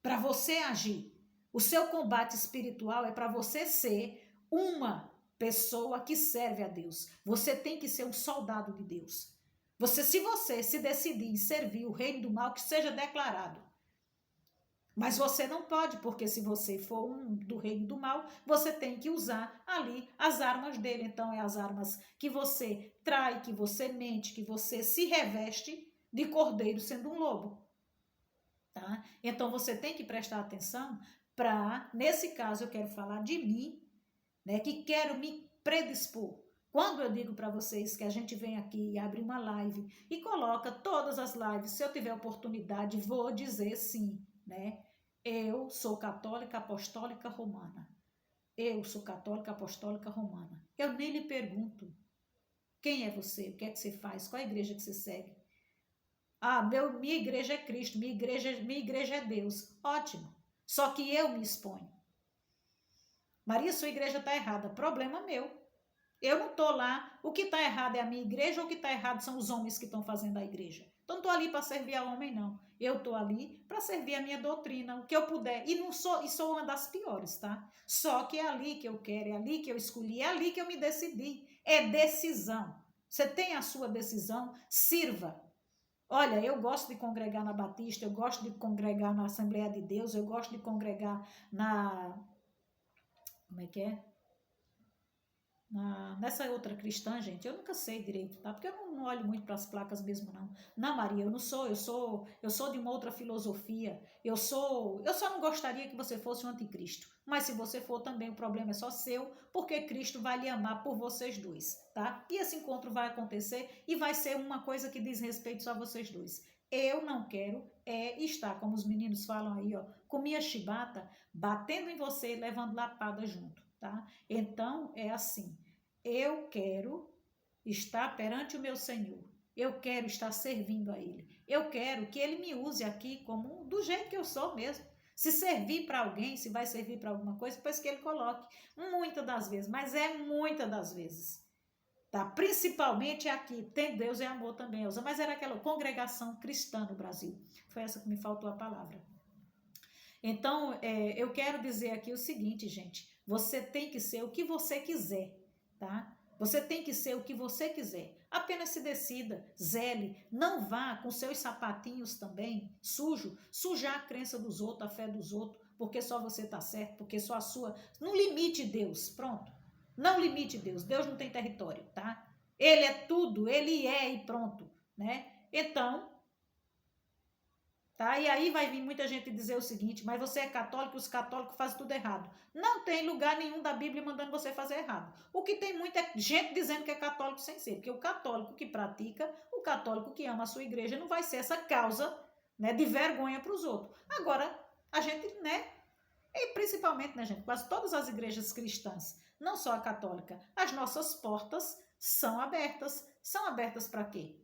Para você agir. O seu combate espiritual é para você ser uma pessoa que serve a Deus. Você tem que ser um soldado de Deus. Se você se decidir em servir o reino do mal, que seja declarado. Mas você não pode, porque se você for um do reino do mal, você tem que usar ali as armas dele. Então, é as armas que você trai, que você mente, que você se reveste de cordeiro sendo um lobo. Tá? Então, você tem que prestar atenção para, nesse caso, eu quero falar de mim, né, que quero me predispor. Quando eu digo para vocês que a gente vem aqui e abre uma live e coloca todas as lives, se eu tiver oportunidade, vou dizer sim, né? Eu sou católica apostólica romana. Eu sou católica apostólica romana. Eu nem lhe pergunto quem é você, o que é que você faz, qual é a igreja que você segue. Ah, minha igreja é Cristo, minha igreja é Deus. Ótimo. Só que eu me exponho. Maria, sua igreja está errada. Problema meu. Eu não estou lá. O que está errado é a minha igreja ou o que está errado são os homens que estão fazendo a igreja. Então, não estou ali para servir a homem, não. Eu estou ali para servir a minha doutrina, o que eu puder. E sou uma das piores, tá? Só que é ali que eu quero, é ali que eu escolhi, é ali que eu me decidi. É decisão. Você tem a sua decisão, sirva. Olha, eu gosto de congregar na Batista, eu gosto de congregar na Assembleia de Deus, eu gosto de congregar na... Como é que é? Nessa outra cristã, gente, eu nunca sei direito, tá? Porque eu não olho muito para as placas mesmo, não. Não, Maria, eu sou de uma outra filosofia. Eu só não gostaria que você fosse um anticristo. Mas se você for também, o problema é só seu, porque Cristo vai lhe amar por vocês dois, tá? E esse encontro vai acontecer e vai ser uma coisa que diz respeito só a vocês dois. Eu não quero estar, como os meninos falam aí, ó, com minha chibata, batendo em você e levando lapada junto, tá? Então, é assim. Eu quero estar perante o meu Senhor. Eu quero estar servindo a Ele. Eu quero que Ele me use aqui como do jeito que eu sou mesmo. Se servir para alguém, se vai servir para alguma coisa, depois que Ele coloque. Muitas das vezes, mas é muitas das vezes. Tá? Principalmente aqui, tem Deus e amor também, Elza, mas era aquela congregação cristã no Brasil. Foi essa que me faltou a palavra. Então, eu quero dizer aqui o seguinte, gente. Você tem que ser o que você quiser, tá? Você tem que ser o que você quiser. Apenas se decida, zele, não vá com seus sapatinhos também sujar a crença dos outros, a fé dos outros, porque só você está certo, porque só a sua... Não limite Deus, pronto. Não limite Deus. Deus não tem território, tá? Ele é tudo, ele é e pronto, né? Então... Tá? E aí vai vir muita gente dizer o seguinte, mas você é católico, os católicos fazem tudo errado. Não tem lugar nenhum da Bíblia mandando você fazer errado. O que tem muita gente dizendo que é católico sem ser, porque o católico que pratica, o católico que ama a sua igreja, não vai ser essa causa, né, de vergonha para os outros. Agora, a gente, né, e principalmente, né, gente, quase todas as igrejas cristãs, não só a católica, as nossas portas são abertas. São abertas para quê?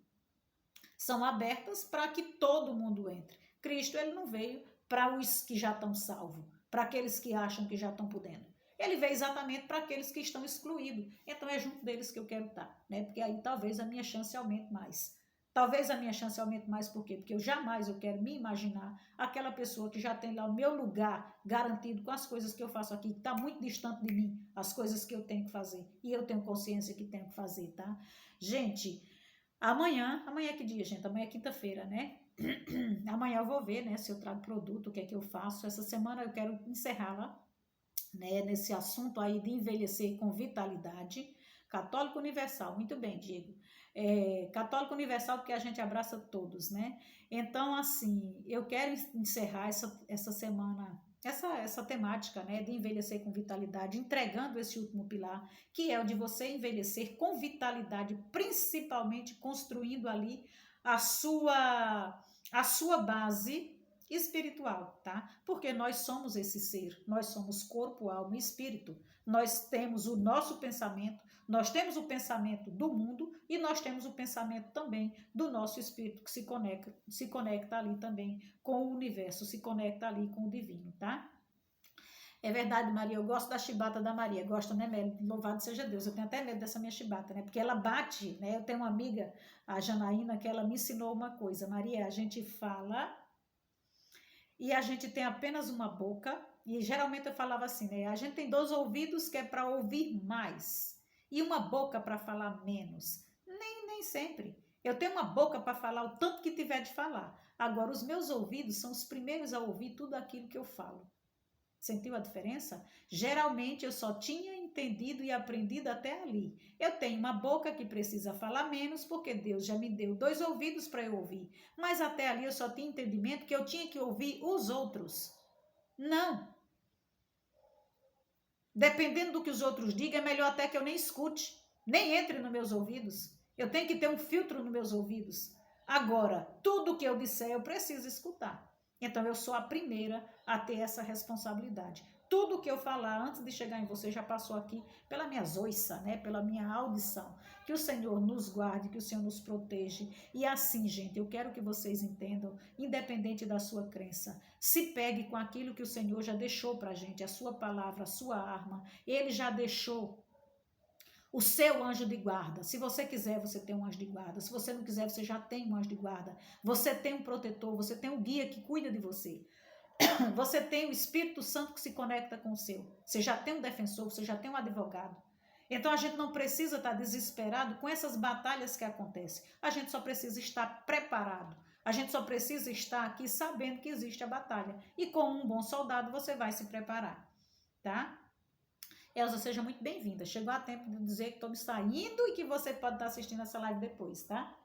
São abertas para que todo mundo entre. Cristo, ele não veio para os que já estão salvos, para aqueles que acham que já estão podendo. Ele veio exatamente para aqueles que estão excluídos. Então é junto deles que eu quero estar, né? Porque aí talvez a minha chance aumente mais. Talvez a minha chance aumente mais, por quê? Porque eu quero me imaginar aquela pessoa que já tem lá o meu lugar garantido com as coisas que eu faço aqui, que está muito distante de mim, as coisas que eu tenho que fazer. E eu tenho consciência que tenho que fazer, tá? Gente, amanhã é que dia, gente? Amanhã é quinta-feira, né? Amanhã eu vou ver, né, se eu trago produto, o que é que eu faço. Essa semana eu quero encerrá-la, né, nesse assunto aí de envelhecer com vitalidade. Católico Universal, muito bem, Diego. Católico Universal porque a gente abraça todos, né? Então, assim, eu quero encerrar essa semana, essa temática, né, de envelhecer com vitalidade, entregando esse último pilar, que é o de você envelhecer com vitalidade, principalmente construindo ali a sua base espiritual, tá? Porque nós somos esse ser, nós somos corpo, alma e espírito. Nós temos o nosso pensamento, nós temos o pensamento do mundo e nós temos o pensamento também do nosso espírito que se conecta ali também com o universo, se conecta ali com o divino, tá? É verdade, Maria, eu gosto da chibata da Maria, gosto, né, Meli? Louvado seja Deus, eu tenho até medo dessa minha chibata, né, porque ela bate, né, eu tenho uma amiga, a Janaína, que ela me ensinou uma coisa, Maria, a gente fala e a gente tem apenas uma boca, e geralmente eu falava assim, né, a gente tem 2 ouvidos que é para ouvir mais, e uma boca para falar menos, nem sempre. Eu tenho uma boca para falar o tanto que tiver de falar, agora os meus ouvidos são os primeiros a ouvir tudo aquilo que eu falo. Sentiu a diferença? Geralmente eu só tinha entendido e aprendido até ali. Eu tenho uma boca que precisa falar menos, porque Deus já me deu 2 ouvidos para eu ouvir. Mas até ali eu só tinha entendimento que eu tinha que ouvir os outros. Não. Dependendo do que os outros digam, é melhor até que eu nem escute, nem entre nos meus ouvidos. Eu tenho que ter um filtro nos meus ouvidos. Agora, tudo que eu disser eu preciso escutar. Então, eu sou a primeira a ter essa responsabilidade. Tudo que eu falar antes de chegar em você já passou aqui pela minha zoiça, né? Pela minha audição. Que o Senhor nos guarde, que o Senhor nos proteja. E assim, gente, eu quero que vocês entendam, independente da sua crença, se pegue com aquilo que o Senhor já deixou para a gente, a sua palavra, a sua arma. Ele já deixou o seu anjo de guarda. Se você quiser, você tem um anjo de guarda. Se você não quiser, você já tem um anjo de guarda. Você tem um protetor, você tem um guia que cuida de você. Você tem o Espírito Santo que se conecta com o seu. Você já tem um defensor, você já tem um advogado. Então a gente não precisa estar desesperado com essas batalhas que acontecem. A gente só precisa estar preparado. A gente só precisa estar aqui sabendo que existe a batalha. E como um bom soldado, você vai se preparar, tá? Elza, seja muito bem-vinda. Chegou a tempo de dizer que estou me saindo e que você pode estar assistindo essa live depois, tá?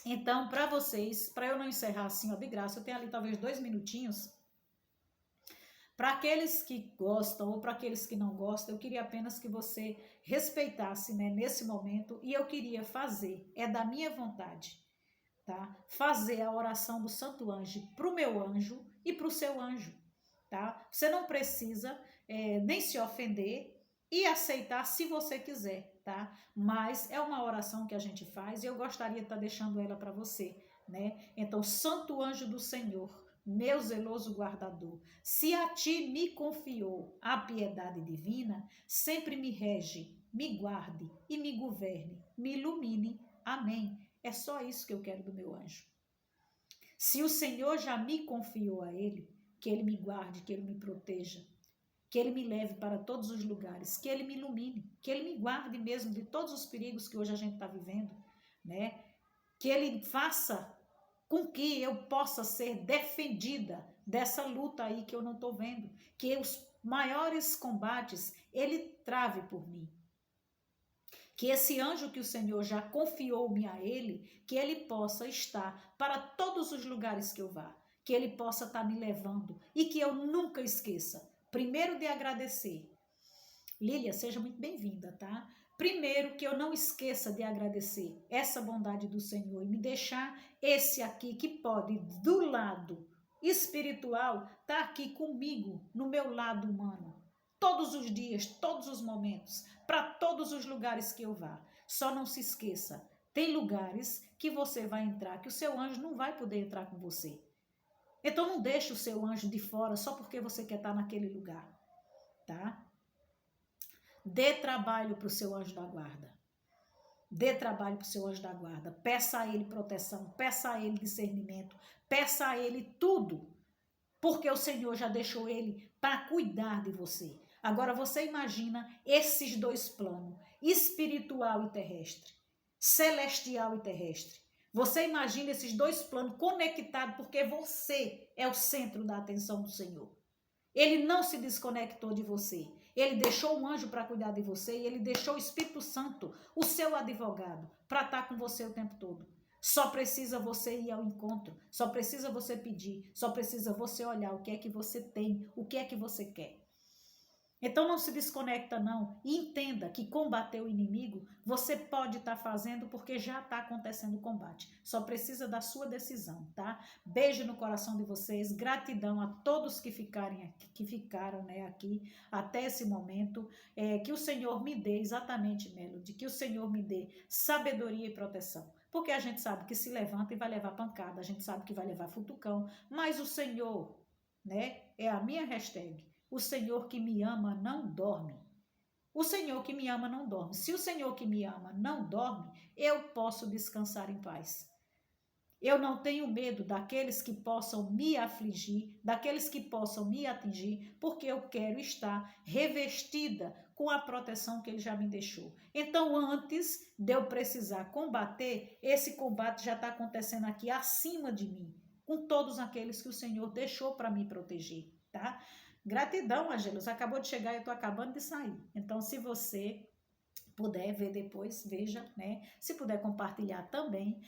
Então, para vocês, para eu não encerrar assim, ó, de graça, eu tenho ali talvez 2 minutinhos. Para aqueles que gostam ou para aqueles que não gostam, eu queria apenas que você respeitasse, né, nesse momento, e eu queria fazer, é da minha vontade, tá? Fazer a oração do Santo Anjo para o meu anjo e para o seu anjo, tá? Você não precisa nem se ofender e aceitar se você quiser, tá? Mas é uma oração que a gente faz e eu gostaria de estar deixando ela para você, né? Então, Santo Anjo do Senhor, meu zeloso guardador, se a ti me confiou a piedade divina, sempre me rege, me guarde e me governe, me ilumine. Amém. É só isso que eu quero do meu anjo. Se o Senhor já me confiou a ele, que ele me guarde, que ele me proteja, que ele me leve para todos os lugares, que ele me ilumine, que ele me guarde mesmo de todos os perigos que hoje a gente está vivendo, né? Que ele faça com que eu possa ser defendida dessa luta aí que eu não estou vendo, que os maiores combates ele trave por mim. Que esse anjo que o Senhor já confiou-me a ele, que ele possa estar para todos os lugares que eu vá, que ele possa estar me levando e que eu nunca esqueça, primeiro de agradecer. Lília, seja muito bem-vinda, tá? Primeiro, que eu não esqueça de agradecer essa bondade do Senhor e me deixar esse aqui que pode, do lado espiritual, tá aqui comigo, no meu lado humano. Todos os dias, todos os momentos, para todos os lugares que eu vá. Só não se esqueça, tem lugares que você vai entrar, que o seu anjo não vai poder entrar com você. Então não deixe o seu anjo de fora só porque você quer estar naquele lugar, tá? Dê trabalho para o seu anjo da guarda. Dê trabalho para o seu anjo da guarda, peça a ele proteção, peça a ele discernimento, peça a ele tudo, porque o Senhor já deixou ele para cuidar de você. Agora você imagina esses dois planos, espiritual e terrestre, celestial e terrestre. Você imagina esses dois planos conectados, porque você é o centro da atenção do Senhor. Ele não se desconectou de você. Ele deixou um anjo para cuidar de você e ele deixou o Espírito Santo, o seu advogado, para estar com você o tempo todo. Só precisa você ir ao encontro, só precisa você pedir, só precisa você olhar o que é que você tem, o que é que você quer. Então não se desconecta não e entenda que combater o inimigo você pode estar fazendo porque já está acontecendo o combate. Só precisa da sua decisão, tá? Beijo no coração de vocês, gratidão a todos que ficaram aqui até esse momento. Que o Senhor me dê, exatamente, Melody, que o Senhor me dê sabedoria e proteção. Porque a gente sabe que se levanta e vai levar pancada, a gente sabe que vai levar futucão, mas o Senhor, é a minha hashtag. O Senhor que me ama não dorme. O Senhor que me ama não dorme. Se o Senhor que me ama não dorme, eu posso descansar em paz. Eu não tenho medo daqueles que possam me afligir, daqueles que possam me atingir, porque eu quero estar revestida com a proteção que Ele já me deixou. Então, antes de eu precisar combater, esse combate já está acontecendo aqui acima de mim, com todos aqueles que o Senhor deixou para me proteger, tá? Gratidão, Angelos. Acabou de chegar e eu estou acabando de sair. Então, se você puder ver depois, veja, Se puder compartilhar também.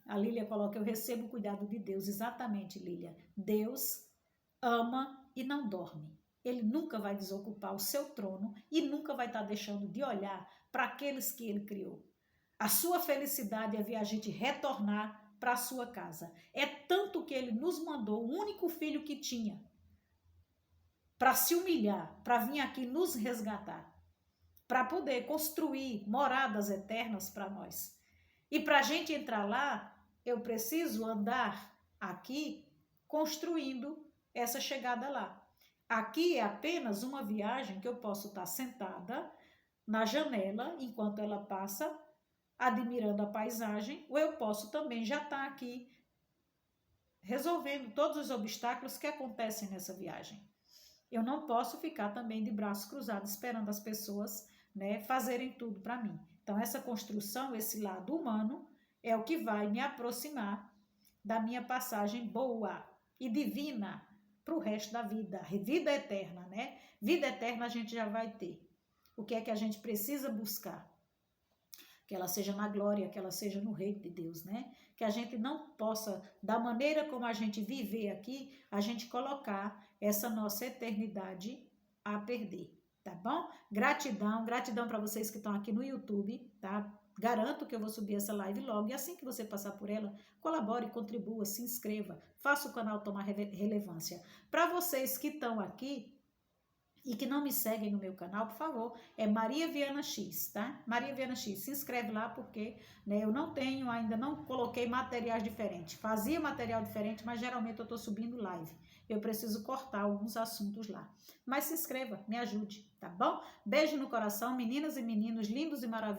A Lília coloca, eu recebo o cuidado de Deus. Exatamente, Lília. Deus ama e não dorme. Ele nunca vai desocupar o seu trono e nunca vai estar deixando de olhar para aqueles que Ele criou. A sua felicidade é ver a gente retornar para a sua casa. É tanto que Ele nos mandou o único filho que tinha, para se humilhar, para vir aqui nos resgatar, para poder construir moradas eternas para nós. E para a gente entrar lá, eu preciso andar aqui construindo essa chegada lá. Aqui é apenas uma viagem que eu posso estar sentada na janela enquanto ela passa, admirando a paisagem, ou eu posso também já estar aqui resolvendo todos os obstáculos que acontecem nessa viagem. Eu não posso ficar também de braços cruzados esperando as pessoas, fazerem tudo para mim. Então, essa construção, esse lado humano, é o que vai me aproximar da minha passagem boa e divina para o resto da vida, vida eterna, Vida eterna a gente já vai ter. O que é que a gente precisa buscar? Que ela seja na glória, que ela seja no reino de Deus, Que a gente não possa, da maneira como a gente viver aqui, a gente colocar essa nossa eternidade a perder, tá bom? Gratidão para vocês que estão aqui no YouTube, tá? Garanto que eu vou subir essa live logo, e assim que você passar por ela, colabore, contribua, se inscreva, faça o canal tomar relevância. Para vocês que estão aqui e que não me seguem no meu canal, por favor, é Maria Viana X, tá? Maria Viana X, se inscreve lá porque eu ainda não coloquei materiais diferentes. Fazia material diferente, mas geralmente eu estou subindo live. Eu preciso cortar alguns assuntos lá. Mas se inscreva, me ajude, tá bom? Beijo no coração, meninas e meninos lindos e maravilhosos.